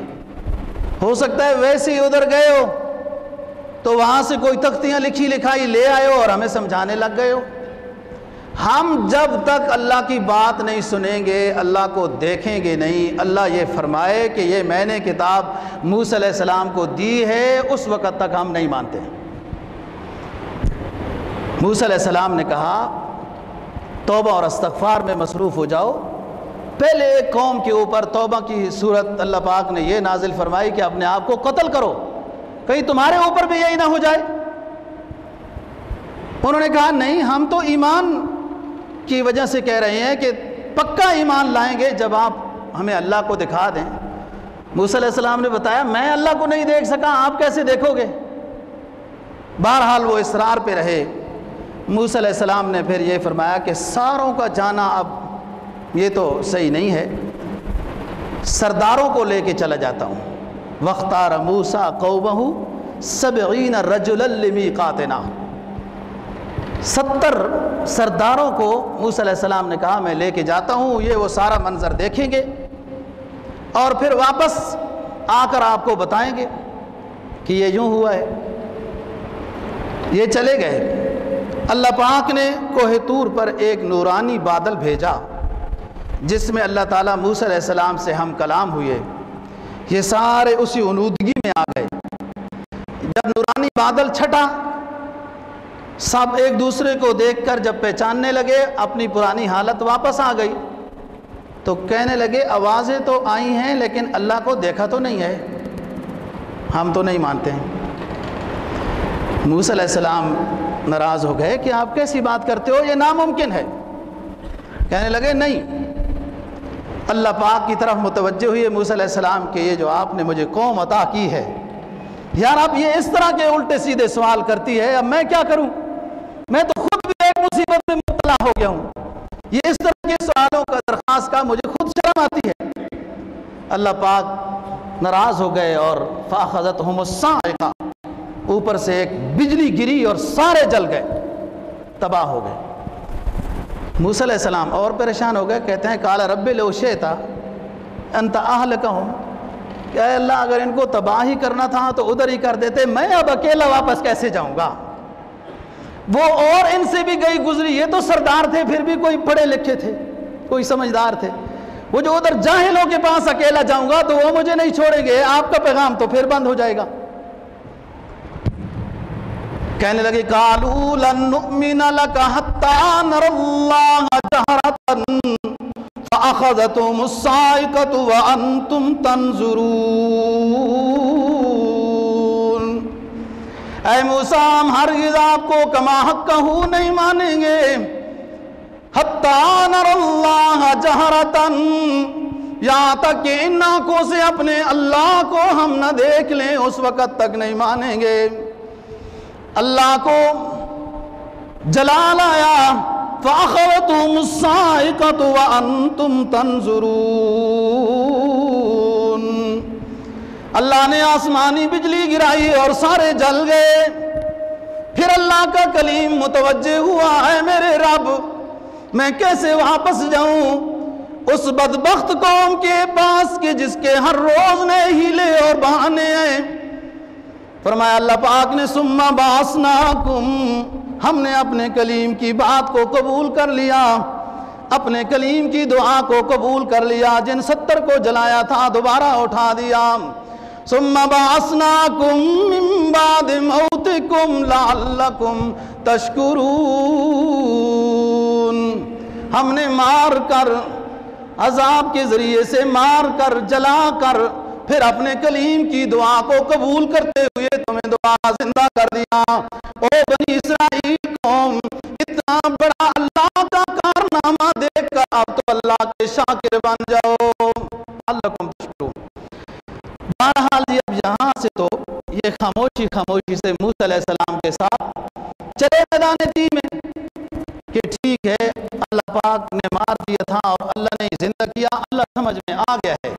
ہو سکتا ہے ویسے ہی ادھر گئے ہو تو وہاں سے کوئی تختیاں لکھی لکھائی لے آئے ہو اور ہمیں سمجھانے لگ گئے ہو۔ ہم جب تک اللہ کی بات نہیں سنیں گے، اللہ کو دیکھیں گے نہیں، اللہ یہ فرمائے کہ یہ میں نے کتاب موسیٰ علیہ السلام کو دی ہے، اس وقت تک ہم نہیں مانتے۔ موسیٰ علیہ السلام نے کہا توبہ اور استغفار میں مصروف ہو جاؤ۔ پہلے ایک قوم کے اوپر توبہ کی صورت اللہ پاک نے یہ نازل فرمائی کہ اپنے آپ کو قتل کرو، کہیں تمہارے اوپر بھی یہی نہ ہو جائے۔ انہوں نے کہا نہیں، ہم تو ایمان کی وجہ سے کہہ رہے ہیں کہ پکا ایمان لائیں گے جب آپ ہمیں اللہ کو دکھا دیں۔ موسیٰ علیہ السلام نے بتایا میں اللہ کو نہیں دیکھ سکا، آپ کیسے دیکھو گے؟ بہرحال وہ اصرار پہ رہے۔ موسیٰ علیہ السلام نے پھر یہ فرمایا کہ ساروں کا جانا اب یہ تو صحیح نہیں ہے، سرداروں کو لے کے چلا جاتا ہوں۔ وَاخْتَارَ مُوسَىٰ قَوْمَهُ 70 رَجُلًا لِمِيقَاتِنَا، 70 سرداروں کو موسیٰ علیہ السلام نے کہا میں لے کے جاتا ہوں، یہ وہ سارا منظر دیکھیں گے اور پھر واپس آ کر آپ کو بتائیں گے کہ یہ یوں ہوا ہے۔ یہ چلے گئے۔ اللہ پاک نے کوہ طور پر ایک نورانی بادل بھیجا جس میں اللہ تعالیٰ موسیٰ علیہ السلام سے ہم کلام ہوئے۔ یہ سارے اسی اونودگی میں آ گئے۔ جب نورانی بادل چھٹا، سب ایک دوسرے کو دیکھ کر جب پہچاننے لگے، اپنی پرانی حالت واپس آ گئی، تو کہنے لگے آوازیں تو آئی ہیں لیکن اللہ کو دیکھا تو نہیں ہے، ہم تو نہیں مانتے ہیں۔ موسیٰ علیہ السلام ناراض ہو گئے کہ آپ کیسی بات کرتے ہو، یہ ناممکن ہے۔ کہنے لگے نہیں، اللہ پاک کی طرف متوجہ ہوئے موسیٰ علیہ السلام کہ یہ جو آپ نے مجھے قوم عطا کی ہے، یار آپ یہ اس طرح کے الٹے سیدھے سوال کرتی ہے، اب میں کیا کروں؟ میں تو خود بھی ایک مصیبت میں مبتلا ہو گیا ہوں، یہ اس طرح کے سوالوں کا درخواست کا مجھے خود شرم آتی ہے۔ اللہ پاک ناراض ہو گئے اور فَأَخَذَتْهُمُ الصَّاعِقَةُ، اوپر سے ایک بجلی گری اور سارے جل گئے، تباہ ہو گئے۔ موسیٰ علیہ السلام اور پریشان ہو گئے، کہتے ہیں قَالَ رَبِّ لَوْ شِئْتَ أَنْ تَأْهْلِكَهُمْ، کہ اے اللہ اگر ان کو تباہ ہی کرنا تھا تو ادھر ہی کر دیتے، میں اب اکیلا واپس کیسے جاؤں گا؟ وہ اور ان سے بھی گئی گزری، یہ تو سردار تھے، پھر بھی کوئی پڑھے لکھے تھے، کوئی سمجھدار تھے، وہ جو ادھر جاہلوں کے پاس اکیلا جاؤں گا تو وہ مجھے نہیں چھوڑیں گے، آپ کا پیغام تو پھر بند ہو جائے گا۔ کہنے لگے قالوا لن نؤمن لك حتى نرى الله جهرة فأخذتهم الصاعقة وأنتم تنظرون۔ اے موسیٰ ہم ہرگز آپ کو کما حقہ نہیں مانیں گے، حتى نرى الله جهرة، یہاں تک کہ ان آنکھوں سے اپنے اللہ کو ہم نہ دیکھ لیں، اس وقت تک نہیں مانیں گے۔ اللہ کو جلال آیا، فَأَخَذَتْهُمُ الصَّاعِقَةُ وَأَنْتُمْ تَنْظُرُونَ، اللہ نے آسمانی بجلی گرائی اور سارے جل گئے۔ پھر اللہ کا کلیم متوجہ ہوا، اے میرے رب میں کیسے واپس جاؤں اس بدبخت قوم کے پاس کہ جس کے ہر روز نئے ہیلے اور بہانے ہیں۔ فرمایا اللہ پاک نے ثم بعثناکم، ہم نے اپنے کلیم کی بات کو قبول کر لیا، اپنے کلیم کی دعا کو قبول کر لیا، جن 70 کو جلایا تھا دوبارہ اٹھا دیا۔ ثم بعثناکم من بعد موتکم لعلکم تشکرون، ہم نے مار کر، عذاب کے ذریعے سے مار کر، جلا کر، پھر اپنے کلیم کی دعا کو قبول کرتے ہوئے تمہیں دوبارہ زندہ کر دیا۔ او بنی اسرائیل قوم، اتنا بڑا اللہ کا کارنامہ دیکھ کر اب تو اللہ کے شاکر بن جاؤ، لعلکم تشکرون۔ بہرحال جی اب یہاں سے تو یہ خاموشی سے موسیٰ علیہ السلام کے ساتھ چلے میدان تیہ میں کہ ٹھیک ہے اللہ پاک نے مار دیا تھا اور اللہ نے زندہ کیا، اللہ سمجھ میں آ گیا ہے۔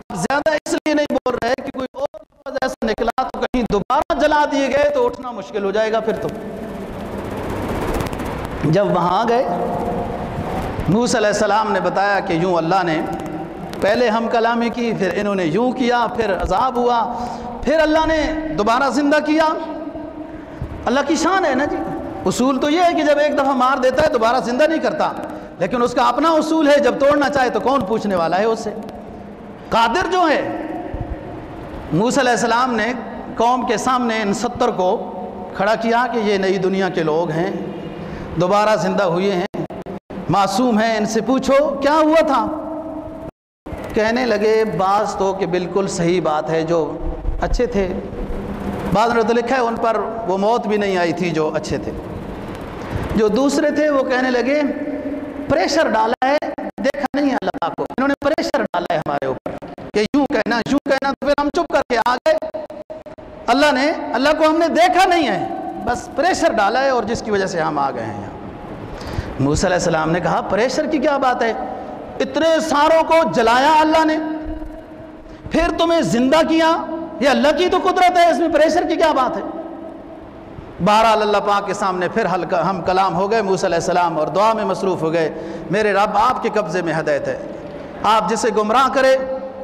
اب زیادہ اس لیے نہیں بول رہے کہ کوئی اور لفظ ایسا نکلا تو کہیں دوبارہ جلا دیے گئے تو اٹھنا مشکل ہو جائے گا پھر تو۔ جب وہاں گئے موسیٰ علیہ السلام نے بتایا کہ یوں اللہ نے پہلے ہم کلامی کی، پھر انہوں نے یوں کیا، پھر عذاب ہوا، پھر اللہ نے دوبارہ زندہ کیا۔ اللہ کی شان ہے نا جی، اصول تو یہ ہے کہ جب ایک دفعہ مار دیتا ہے دوبارہ زندہ نہیں کرتا، لیکن اس کا اپنا اصول ہے، جب توڑنا چاہے تو کون پوچھنے والا ہے اس سے؟ قادر جو ہے۔ موسیٰ علیہ السلام نے قوم کے سامنے ان 70 کو کھڑا کیا کہ یہ نئی دنیا کے لوگ ہیں، دوبارہ زندہ ہوئے ہیں، معصوم ہیں، ان سے پوچھو کیا ہوا تھا؟ کہنے لگے بعض تو کہ بالکل صحیح بات ہے، جو اچھے تھے، بعض نے تو لکھا ہے ان پر وہ موت بھی نہیں آئی تھی جو اچھے تھے، جو دوسرے تھے وہ کہنے لگے پریشر ڈالا ہے، دیکھا نہیں ہے اللہ کو، انہوں نے پریشر ڈالا ہے ہمارے اوپر کہ یوں کہنا تو پھر ہم چپ کر کے آ گئے، اللہ کو ہم نے دیکھا نہیں ہے، بس پریشر ڈالا ہے اور جس کی وجہ سے ہم آ گئے ہیں یہاں۔ موسیٰ علیہ السلام نے کہا پریشر کی کیا بات ہے، اتنے ساروں کو جلایا اللہ نے، پھر تمہیں زندہ کیا، یہ اللہ کی تو قدرت ہے، اس میں پریشر کی کیا بات ہے؟ بہرحال اللہ پاک کے سامنے پھر ہم کلام ہو گئے موسیٰ علیہ السلام اور دعا میں مصروف ہو گئے، میرے رب آپ کے قبضے میں ہدایت ہے، آپ جسے گمراہ کرے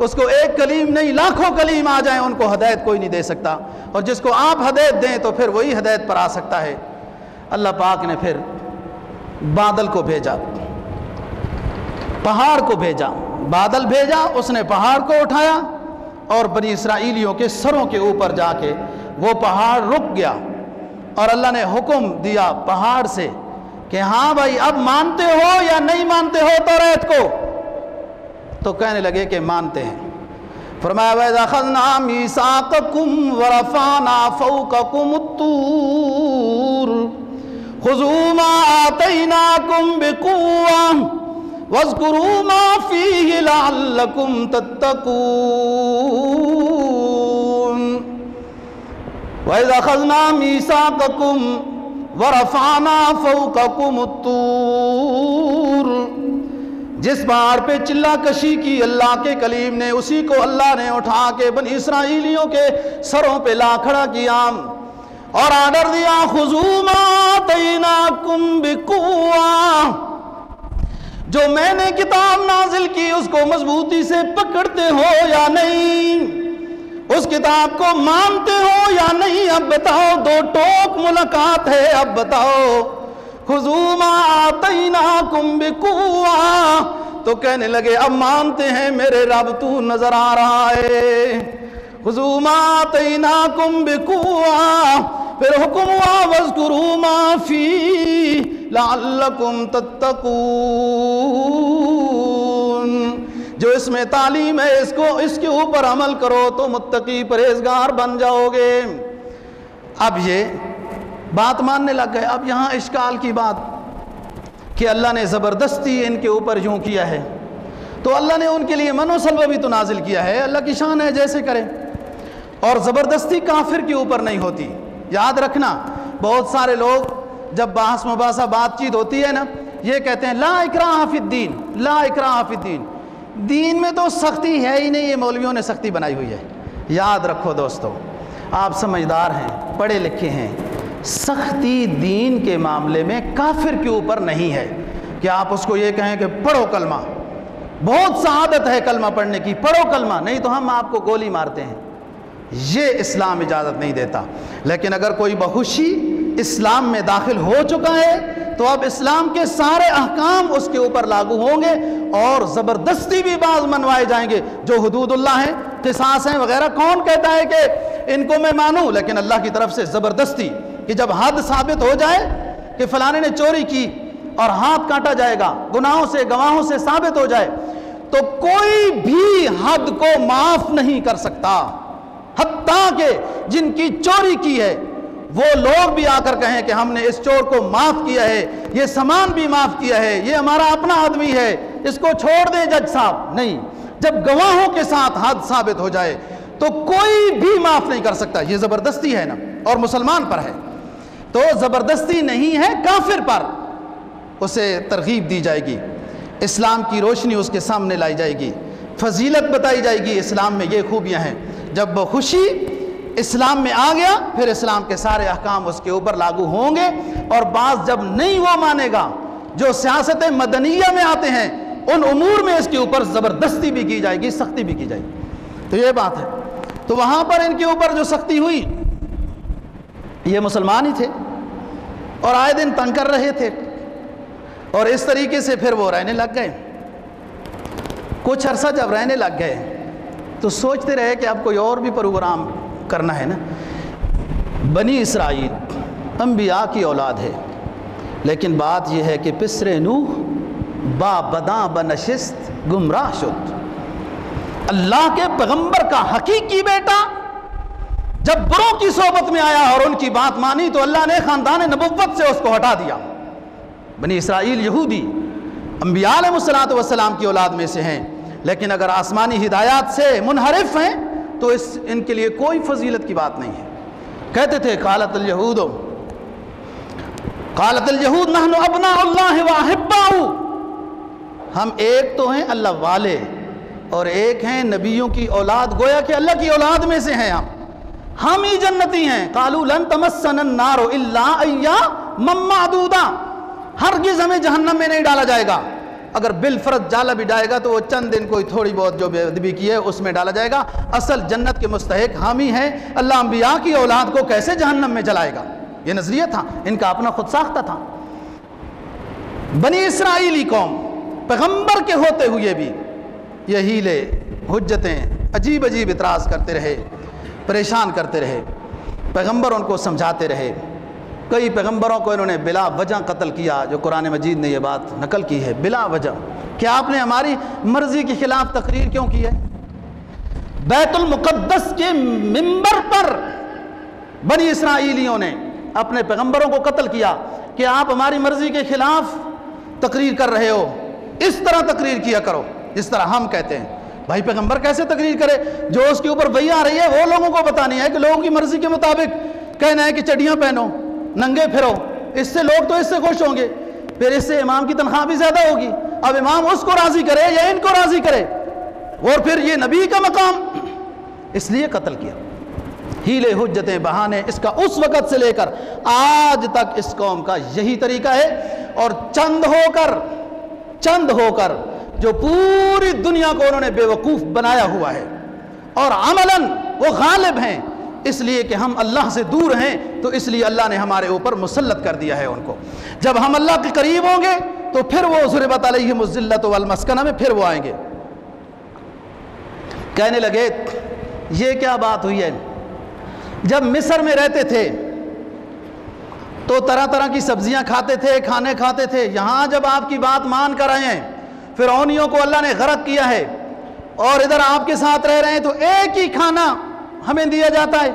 اس کو ایک کلیم نہیں لاکھوں کلیم آ جائیں ان کو ہدایت کوئی نہیں دے سکتا، اور جس کو آپ ہدایت دیں تو پھر وہی ہدایت پر آ سکتا ہے۔ اللہ پاک نے پھر بادل کو بھیجا، پہاڑ کو بھیجا، بادل بھیجا، اس نے پہاڑ کو اٹھایا اور بنی اسرائیلیوں کے سروں کے اوپر جا کے وہ پہاڑ رک گیا، اور اللہ نے حکم دیا پہاڑ سے کہ ہاں بھائی اب مانتے ہو یا نہیں مانتے ہو توریت کو؟ تو کہنے لگے کہ مانتے ہیں۔ فرمایا وَإِذْ أَخَذْنَا مِيثَاقَكُمْ وَرَفَعْنَا فَوْقَكُمُ الطُّورَ خُذُوا مَا آتَيْنَاكُمْ بِقُوَّةٍ وَاذْكُرُوا مَا فِيهِ لَعَلَّكُمْ تَتَّقُونَ۔ وَإِذْ أَخَذْنَا مِيثَاقَكُمْ وَرَفَعْنَا فَوْقَكُمُ الطُّورَ، جس پہاڑ پہ چلا کشی کی اللہ کے کلیم نے، اسی کو اللہ نے اٹھا کے بنی اسرائیلیوں کے سروں پہ لا کھڑا کیا اور آرڈر دیا خُذُوا مَا آتَيْنَاكُمْ بِقُوَّةٍ، جو میں نے کتاب نازل کی اس کو مضبوطی سے پکڑتے ہو یا نہیں، اس کتاب کو مانتے ہو یا نہیں؟ اب بتاؤ، دو ٹوک ملاقات ہے، اب بتاؤ خُذُوا مَا آتَيْنَاكُمْ بِقُوَّةٍ، تو کہنے لگے اب مانتے ہیں میرے رب، تو نظر آ رہا ہے۔ خُذُوا مَا آتَيْنَاكُمْ بِقُوَّةٍ، پھر حکم ہوا وَاذْكُرُوا مَا فِيهِ لَعَلَّكُمْ تَتَّقُونَ، جو اس میں تعلیم ہے اس کے اوپر عمل کرو تو متقی پرہیزگار بن جاؤ گے۔ اب یہ بات ماننے لگ گئے۔ اب یہاں اشکال کی بات کہ اللہ نے زبردستی ان کے اوپر یوں کیا ہے، تو اللہ نے ان کے لیے من و سلوہ بھی تو نازل کیا ہے، اللہ کی شان ہے جیسے کرے، اور زبردستی کافر کے اوپر نہیں ہوتی۔ یاد رکھنا، بہت سارے لوگ جب بحث مباحثہ بات چیت ہوتی ہے نا، یہ کہتے ہیں لا اکراہ فی الدین، لا اکراہ فی الدین، دین میں تو سختی ہے ہی نہیں، یہ مولویوں نے سختی بنائی ہوئی ہے۔ یاد رکھو دوستو، آپ سمجھدار ہیں، پڑھے لکھے ہیں، سختی دین کے معاملے میں کافر کے اوپر نہیں ہے کہ آپ اس کو یہ کہیں کہ پڑھو کلمہ، بہت سعادت ہے کلمہ پڑھنے کی، پڑھو کلمہ، نہیں تو ہم آپ کو گولی مارتے ہیں، یہ اسلام اجازت نہیں دیتا۔ لیکن اگر کوئی بہوشی اسلام میں داخل ہو چکا ہے تو اب اسلام کے سارے احکام اس کے اوپر لاگو ہوں گے اور زبردستی بھی بعض منوائے جائیں گے جو حدود اللہ ہیں، قصاص ہیں وغیرہ۔ کون کہتا ہے کہ ان کو میں مانوں؟ لیکن اللہ کی طرف سے زبردستی کہ جب حد ثابت ہو جائے کہ فلانے نے چوری کی اور ہاتھ کاٹا جائے گا، گناہوں سے گواہوں سے ثابت ہو جائے، تو کوئی بھی حد کو معاف نہیں کر سکتا، حتیٰ کہ جن کی چوری کی ہے وہ لوگ بھی آ کر کہیں کہ ہم نے اس چور کو معاف کیا ہے، یہ سامان بھی معاف کیا ہے، یہ ہمارا اپنا آدمی ہے، اس کو چھوڑ دیں جج صاحب۔ نہیں، جب گواہوں کے ساتھ حد ثابت ہو جائے تو کوئی بھی معاف نہیں کر سکتا۔ یہ زبردستی ہے نا، اور مسلمان پر ہے، تو زبردستی نہیں ہے، کافر پر اسے ترغیب دی جائے گی، اسلام کی روشنی اس کے سامنے لائی جائے گی، فضیلت بتائی جائے گی، اسلام میں یہ خوبیاں ہیں۔ جب وہ خوشی اسلام میں آ گیا پھر اسلام کے سارے احکام اس کے اوپر لاگو ہوں گے، اور بعض جب نہیں وہ مانے گا جو سیاست مدنیہ میں آتے ہیں ان امور میں اس کے اوپر زبردستی بھی کی جائے گی، سختی بھی کی جائے گی۔ تو یہ بات ہے۔ تو وہاں پر ان کے اوپر جو سختی ہوئی، یہ مسلمان ہی تھے اور آئے دن تنگ کر رہے تھے، اور اس طریقے سے پھر وہ رہنے لگ گئے۔ کچھ عرصہ جب رہنے لگ گئے تو سوچتے رہے کہ اب کوئی اور بھی پروگرام کرنا ہے نا۔ بنی اسرائیل انبیاء کی اولاد ہے، لیکن بات یہ ہے کہ پسر نوح با بداں بنشست گمراہ شد۔ اللہ کے پیغمبر کا حقیقی بیٹا جب بروں کی صحبت میں آیا اور ان کی بات مانی تو اللہ نے خاندان نبوت سے اس کو ہٹا دیا۔ بنی اسرائیل یہودی انبیاء علیہ السلام کی اولاد میں سے ہیں، لیکن اگر آسمانی ہدایات سے منحرف ہیں تو ان کے لیے کوئی فضیلت کی بات نہیں ہے۔ کہتے تھے قالت اليہود نحن ابناء اللہ واحباؤ، ہم ایک تو ہیں اللہ والے اور ایک ہیں نبیوں کی اولاد، گویا کہ اللہ کی اولاد میں سے ہیں ہم ہی جنتی ہیں۔ قالوا لن تمسنا النار الا ایاما معدودا، ہرگز ہمیں جہنم میں نہیں ڈالا جائے گا، اگر بالفرض ڈالا بھی جائے گا تو وہ چند دن کوئی تھوڑی بہت جو بے ادبی کی ہے اس میں ڈالا جائے گا، اصل جنت کے مستحق ہم ہی ہیں۔ اللہ انبیاء کی اولاد کو کیسے جہنم میں جلائے گا؟ یہ نظریہ تھا ان کا اپنا خود ساختہ تھا۔ بنی اسرائیلی قوم پیغمبر کے ہوتے ہوئے بھی یہ ہیلے حجتیں عجیب عجیب اعتراض کرتے رہے، پریشان کرتے رہے، پیغمبر ان کو سمجھاتے رہے۔ کئی پیغمبروں کو انہوں نے بلا وجہ قتل کیا، جو قرآن مجید نے یہ بات نقل کی ہے، بلا وجہ کہ آپ نے ہماری مرضی کے خلاف تقریر کیوں کی ہے؟ بیت المقدس کے منبر پر بنی اسرائیلیوں نے اپنے پیغمبروں کو قتل کیا کہ آپ ہماری مرضی کے خلاف تقریر کر رہے ہو، اس طرح تقریر کیا کرو جس طرح ہم کہتے ہیں۔ بھائی پیغمبر کیسے تقریر کرے؟ جو اس کے اوپر وحی آ رہی ہے وہ لوگوں کو بتانی ہے کہ لوگوں کی مرضی کے مطابق کہنا ہے کہ چڑیاں پہنو، ننگے پھرو، اس سے لوگ تو اس سے خوش ہوں گے، پھر اس سے امام کی تنخواہ بھی زیادہ ہوگی۔ اب امام اس کو راضی کرے یا ان کو راضی کرے، اور پھر یہ نبی کا مقام، اس لیے قتل کیا۔ ہیلے حجتیں بہانے، اس کا اس وقت سے لے کر آج تک اس قوم کا یہی طریقہ ہے، اور چند ہو کر جو پوری دنیا کو انہوں نے بے وقوف بنایا ہوا ہے، اور عملاً وہ غالب ہیں، اس لیے کہ ہم اللہ سے دور ہیں تو اس لیے اللہ نے ہمارے اوپر مسلط کر دیا ہے ان کو۔ جب ہم اللہ کے قریب ہوں گے تو پھر وہ ضربت علیہم الذلۃ والمسکنہ میں پھر وہ آئیں گے۔ کہنے لگے یہ کیا بات ہوئی ہے؟ جب مصر میں رہتے تھے تو طرح طرح کی سبزیاں کھاتے تھے، کھانے کھاتے تھے، یہاں جب آپ کی بات مان کر آئے ہیں، فرعونیوں کو اللہ نے غرق کیا ہے اور ادھر آپ کے ساتھ رہ رہے ہیں، تو ایک ہی کھانا ہمیں دیا جاتا ہے،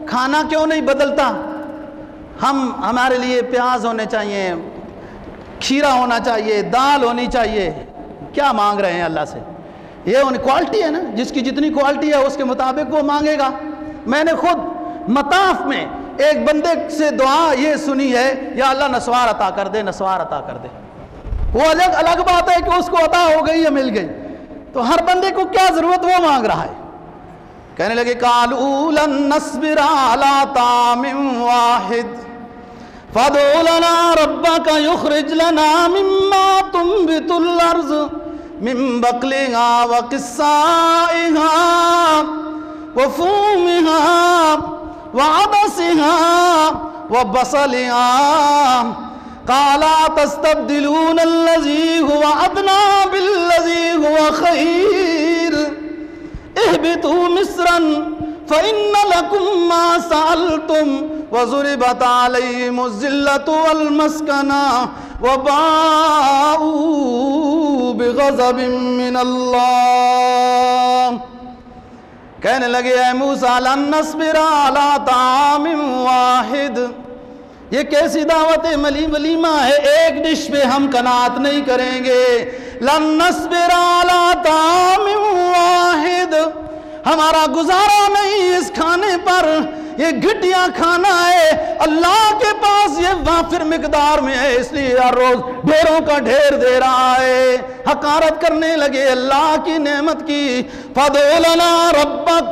کھانا کیوں نہیں بدلتا؟ ہمارے لیے پیاز ہونے چاہیے، کھیرا ہونا چاہیے، دال ہونی چاہیے، کیا مانگ رہے ہیں اللہ سے؟ یہ ان کوالٹی ہے نا، جس کی جتنی کوالٹی ہے اس کے مطابق وہ مانگے گا۔ میں نے خود مطاف میں ایک بندے سے دعا یہ سنی ہے، یا اللہ نسوار عطا کر دے، نسوار عطا کر دے۔ وہ الگ بات ہے کہ اس کو عطا ہو گئی یا مل گئی، تو ہر بندے کو کیا ضرورت وہ مانگ رہا ہے۔ کہنے لگے قالوا لن نصبر على طعام واحد فادع لنا ربك يخرج لنا مما تنبت الارض من بقلها وقثائها وفومها وعدسها وبصلها قال تستبدلون الذي هو ادنى بالذي هو خير اهبطوا مصرا فإن لكم ما سألتم وضربت عليهم الذلة والمسكنة وباءوا بغضب من اللہ. کہنے لگے اے موسیٰ لن نصبر علی طعام واحد، یہ کیسی دعوت ولیمہ ہے، ایک ڈش پہ ہم قناعت نہیں کریں گے. لن نصبر علی طعام واحد، ہمارا گزارا نہیں اس کھانے پر، یہ گھٹیا کھانا ہے، اللہ کے پاس یہ وافر مقدار میں ہے، اس لیے ہر روز ڈھیروں کا ڈھیر دے رہا ہے. حقارت کرنے لگے اللہ کی نعمت کی. فَادْعُ لَنَا رَبَّكَ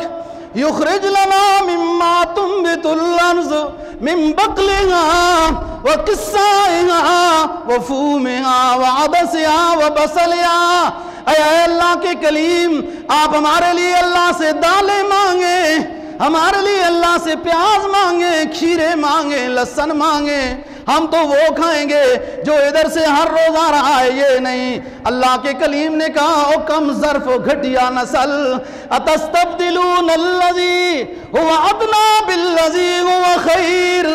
يُخْرِجْ لَنَا مِمَّا تُنبِتُ الْأَرْضُ مِن بَقْلِهَا وَقِثَّائِهَا وَفُومِهَا وَعَدَسِهَا وَبَصَلِهَا. اے اللہ کے کلیم، آپ ہمارے لیے اللہ سے دالیں مانگیں، ہمارے لیے اللہ سے پیاز مانگیں، کھیرے مانگیں، لہسن مانگیں، ہم تو وہ کھائیں گے جو ادھر سے ہر روز آ رہا ہے، یہ نہیں. اللہ کے کلیم نے کہا او کم ظرف و گھٹیا نسل، اتستبدلون الذی هو ادنی بالذی هو خیر.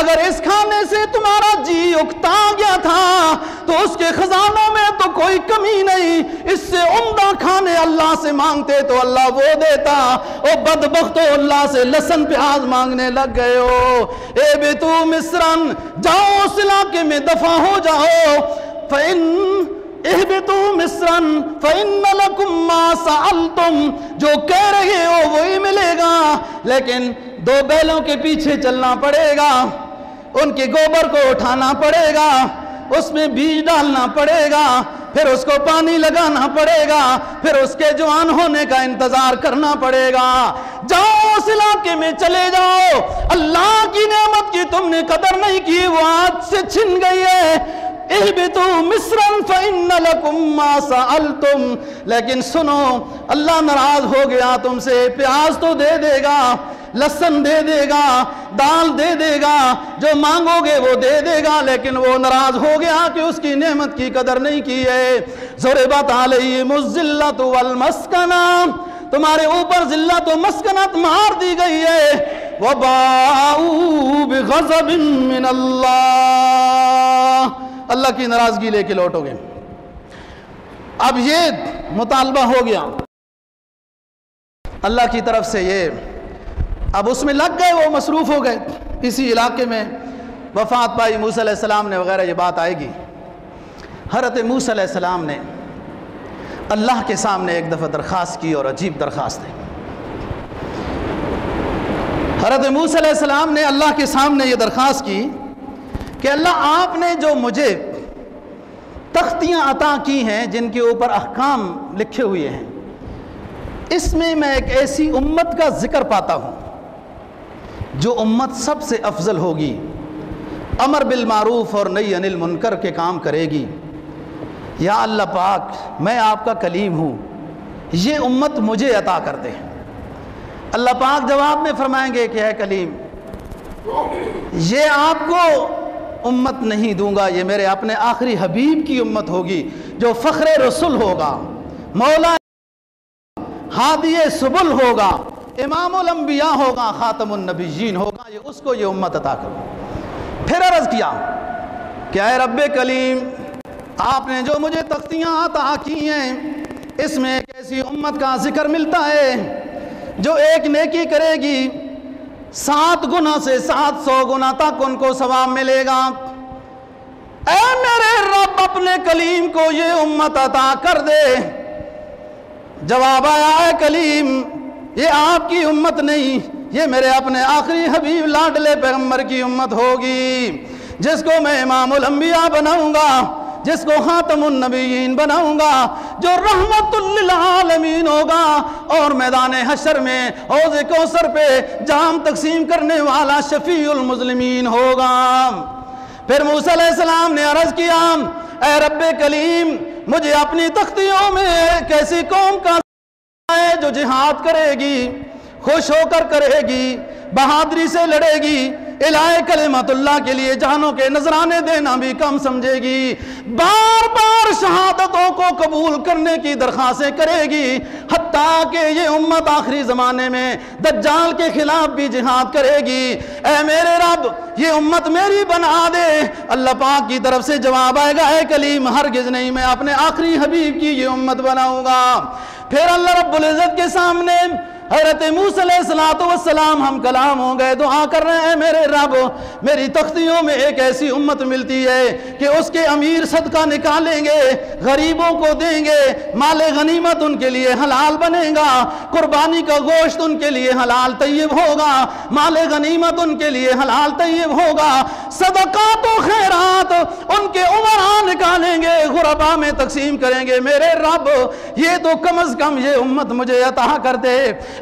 اگر اس کھانے سے تمہارا جی اکتا گیا تھا تو اس کے خزانوں میں تو کوئی کمی نہیں، اس سے عمدہ کھانے اللہ سے مانگتے تو اللہ وہ دیتا. او بدبختو، اللہ سے لہسن پیاز مانگنے لگ گئے ہو. اے بیتو مصرن، جاؤ اس علاقے میں دفع ہو جاؤ. فَإِنْ اِحْبِتُوا مِصْرًا فَإِنَّ لَكُمْ مَا سَأَلْتُمْ، جو کہہ رہے ہو وہی ملے گا، لیکن 2 بیلوں کے پیچھے چلنا پڑے گا، ان کے گوبر کو اٹھانا پڑے گا، اس میں بیج ڈالنا پڑے گا، پھر اس کو پانی لگانا پڑے گا، پھر اس کے جوان ہونے کا انتظار کرنا پڑے گا. جاؤ اس علاقے میں چلے جاؤ، اللہ کی نعمت کی تم نے قدر نہیں کی، وہ آج سے چھن گئی ہے. اہبطوا مصرا فإن لكم ما سألتم. لیکن سنو، اللہ ناراض ہو گیا تم سے، پیاز تو دے دے گا، لہسن دے دے گا، دال دے دے گا، جو مانگو گے وہ دے دے گا، لیکن وہ ناراض ہو گیا کہ اس کی نعمت کی قدر نہیں کی ہے. ضربت علیہم الذلۃ والمسکنہ، تمہارے اوپر ذلت و مسکنت مار دی گئی ہے. وباؤوا بغضب من اللہ، اللہ کی ناراضگی لے کے لوٹو گے. اب یہ مطالبہ ہو گیا اللہ کی طرف سے، یہ اب اس میں لگ گئے، وہ مصروف ہو گئے. اسی علاقے میں وفات پائی موسیٰ علیہ السلام نے وغیرہ، یہ بات آئے گی. حضرت موسیٰ علیہ السلام نے اللہ کے سامنے ایک دفعہ درخواست کی، اور عجیب درخواست ہے. حضرت موسیٰ علیہ السلام نے اللہ کے سامنے یہ درخواست کی کہ اللہ، آپ نے جو مجھے تختیاں عطا کی ہیں جن کے اوپر احکام لکھے ہوئے ہیں، اس میں میں ایک ایسی امت کا ذکر پاتا ہوں جو امت سب سے افضل ہوگی، امر بالمعروف اور نہی عن المنکر کے کام کرے گی. یا اللہ پاک، میں آپ کا کلیم ہوں، یہ امت مجھے عطا کر دے. اللہ پاک جواب میں فرمائیں گے کہ اے کلیم، یہ آپ کو امت نہیں دوں گا، یہ میرے اپنے آخری حبیب کی امت ہوگی، جو فخر رسول ہوگا، مولا ہادی سبل ہوگا، امام الانبیاء ہوگا، خاتم النبیین ہوگا، یہ اس کو یہ امت عطا کرو. پھر عرض کیا کہ اے رب کلیم، آپ نے جو مجھے تختیاں عطا کی ہیں، اس میں ایک ایسی امت کا ذکر ملتا ہے جو ایک نیکی کرے گی 7 گنا سے 700 گنا تک ان کو ثواب ملے گا. اے میرے رب، اپنے کلیم کو یہ امت عطا کر دے. جواب آیا، اے کلیم، یہ آپ کی امت نہیں، یہ میرے اپنے آخری حبیب لاڈلے پیغمبر کی امت ہوگی، جس کو میں امام الانبیاء بناؤں گا، جس کو خاتم النبیین بناؤں گا، جو رحمت للعالمین ہوگا، اور میدان حشر میں حوض کوثر پہ جام تقسیم کرنے والا شفیع المظلمین ہوگا. پھر موسیٰ علیہ السلام نے عرض کیا، اے رب کلیم، مجھے اپنی تختیوں میں ایک ایسی قوم کا ہے جو جہاد کرے گی، خوش ہو کر کرے گی، بہادری سے لڑے گی، الہ کلمت اللہ کے لیے جانوں کے نذرانے دینا بھی کم سمجھے گی، بار بار شہادتوں کو قبول کرنے کی درخواستیں کرے گی، حتیٰ کہ یہ امت آخری زمانے میں دجال کے خلاف بھی جہاد کرے گی۔ اے میرے رب یہ امت میری بنا دے، اللہ پاک کی طرف سے جواب آئے گا، اے کلیم ہرگز نہیں، میں اپنے آخری حبیب کی یہ امت بناؤں گا۔ پھر اللہ رب العزت کے سامنے حضرت موسیٰ علیہ السلام ہم کلام ہو گئے، دعا کر رہے ہیں، میرے رب میری تختیوں میں ایک ایسی امت ملتی ہے کہ اس کے امیر صدقہ نکالیں گے، غریبوں کو دیں گے، مال غنیمت ان کے لیے حلال بنے گا، قربانی کا گوشت ان کے لیے حلال طیب ہوگا، مال غنیمت ان کے لیے حلال طیب ہوگا، صدقات و خیرات ان کے عمراء نکالیں گے، غربا میں تقسیم کریں گے۔ میرے رب یہ تو کم از کم یہ امت مجھے عطا کر دے۔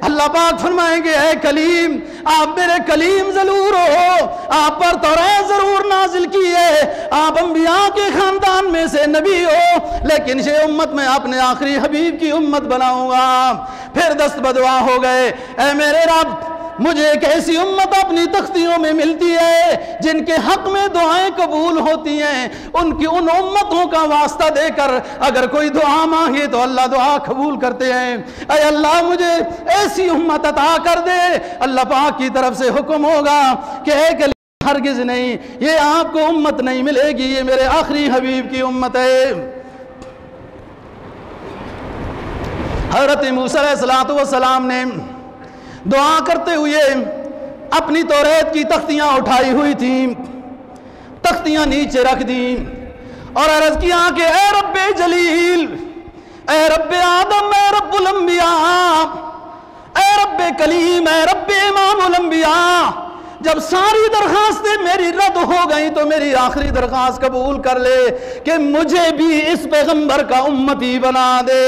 اللہ پاک فرمائیں گے، اے کلیم آپ میرے کلیم ضرور ہو، آپ پر توریت ضرور نازل کی ہے، آپ انبیاء کے خاندان میں سے نبی ہو، لیکن یہ امت میں اپنے آخری حبیب کی امت بناؤں گا۔ پھر دست بدعا ہو گئے، اے میرے رب مجھے ایک ایسی امت اپنی تختیوں میں ملتی ہے جن کے حق میں دعائیں قبول ہوتی ہیں، ان امتوں کا واسطہ دے کر اگر کوئی دعا مانگے تو اللہ دعا قبول کرتے ہیں۔ اے اللہ مجھے ایسی امت عطا کر دے۔ اللہ پاک کی طرف سے حکم ہوگا کہ اے کلیم ہرگز نہیں، یہ آپ کو امت نہیں ملے گی، یہ میرے آخری حبیب کی امت ہے۔ حضرت موسیٰ علیہ السلام نے دعا کرتے ہوئے اپنی توریت کی تختیاں اٹھائی ہوئی تھیں، تختیاں نیچے رکھ دیں اور عرض کیا کہ اے رب جلیل، اے رب آدم، اے رب الانبیاء، اے رب کلیم، اے رب امام الانبیاء، جب ساری درخواستیں میری رد ہو گئیں تو میری آخری درخواست قبول کر لے کہ مجھے بھی اس پیغمبر کا امتی بنا دے۔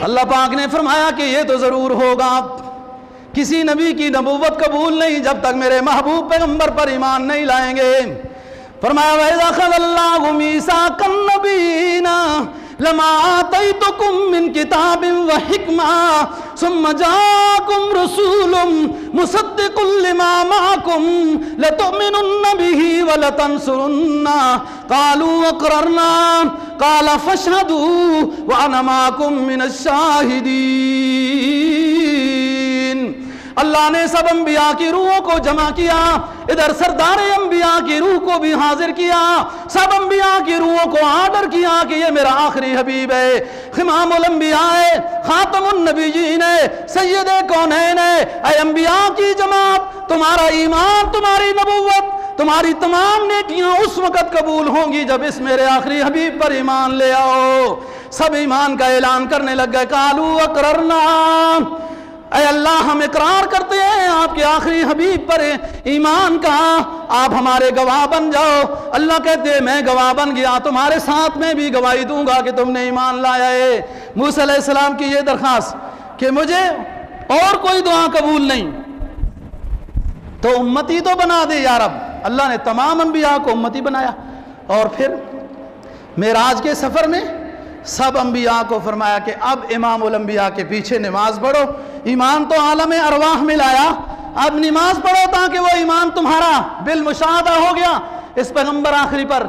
اللہ پاک نے فرمایا کہ یہ تو ضرور ہوگا، کسی نبی کی نبوت قبول نہیں جب تک میرے محبوب پیغمبر پر ایمان نہیں لائیں گے۔ فرمایا وَإِذَا أَخَذَ اللَّهُ مِيثَاقَ النَّبِيِّينَ لَمَا آتَيْتُكُم مِّن كِتَابٍ وَحِكْمَةٍ ثُمَّ جَاءَكُمْ رَسُولٌ مُصَدِّقٌ لِّمَا مَعَكُمْ لَتُؤْمِنُنَّ بِهِ وَلَتَنصُرُنَّهُ قَالُوا أَقْرَرْنَا قَالَ فَاشْهَدُوا وَأَنَا مَعَكُم مِّنَ الشَّاهِدِينَ۔ اللہ نے سب انبیاء کی روحوں کو جمع کیا، ادھر سردار انبیاء کی روح کو بھی حاضر کیا، سب انبیاء کی روحوں کو آرڈر کیا کہ یہ میرا آخری حبیب ہے، امام الانبیاء ہے، خاتم النبیین ہے، سید کونین ہے۔ اے انبیاء کی جماعت، تمہارا ایمان، تمہاری نبوت، تمہاری تمام نیکیاں اس وقت قبول ہوں گی جب اس میرے آخری حبیب پر ایمان لے آؤ۔ سب ایمان کا اعلان کرنے لگ گئے، قالوا اقررنا، اے اللہ ہم اقرار کرتے ہیں آپ کے آخری حبیب پر ایمان کا، آپ ہمارے گواہ بن جاؤ۔ اللہ کہتے ہیں میں گواہ بن گیا، تمہارے ساتھ میں بھی گواہی دوں گا کہ تم نے ایمان لایا ہے۔ موسیٰ علیہ السلام کی یہ درخواست کہ مجھے اور کوئی دعا قبول نہیں تو امتی تو بنا دے یا رب۔ اللہ نے تمام انبیاء کو امتی بنایا، اور پھر معراج کے سفر میں سب انبیاء کو فرمایا کہ اب امام الانبیاء کے پیچھے نماز پڑھو۔ ایمان تو عالم ارواح میں لایا، اب نماز پڑھو تاکہ وہ ایمان تمہارا بالمشاہدہ ہو گیا اس پیغمبر آخری پر۔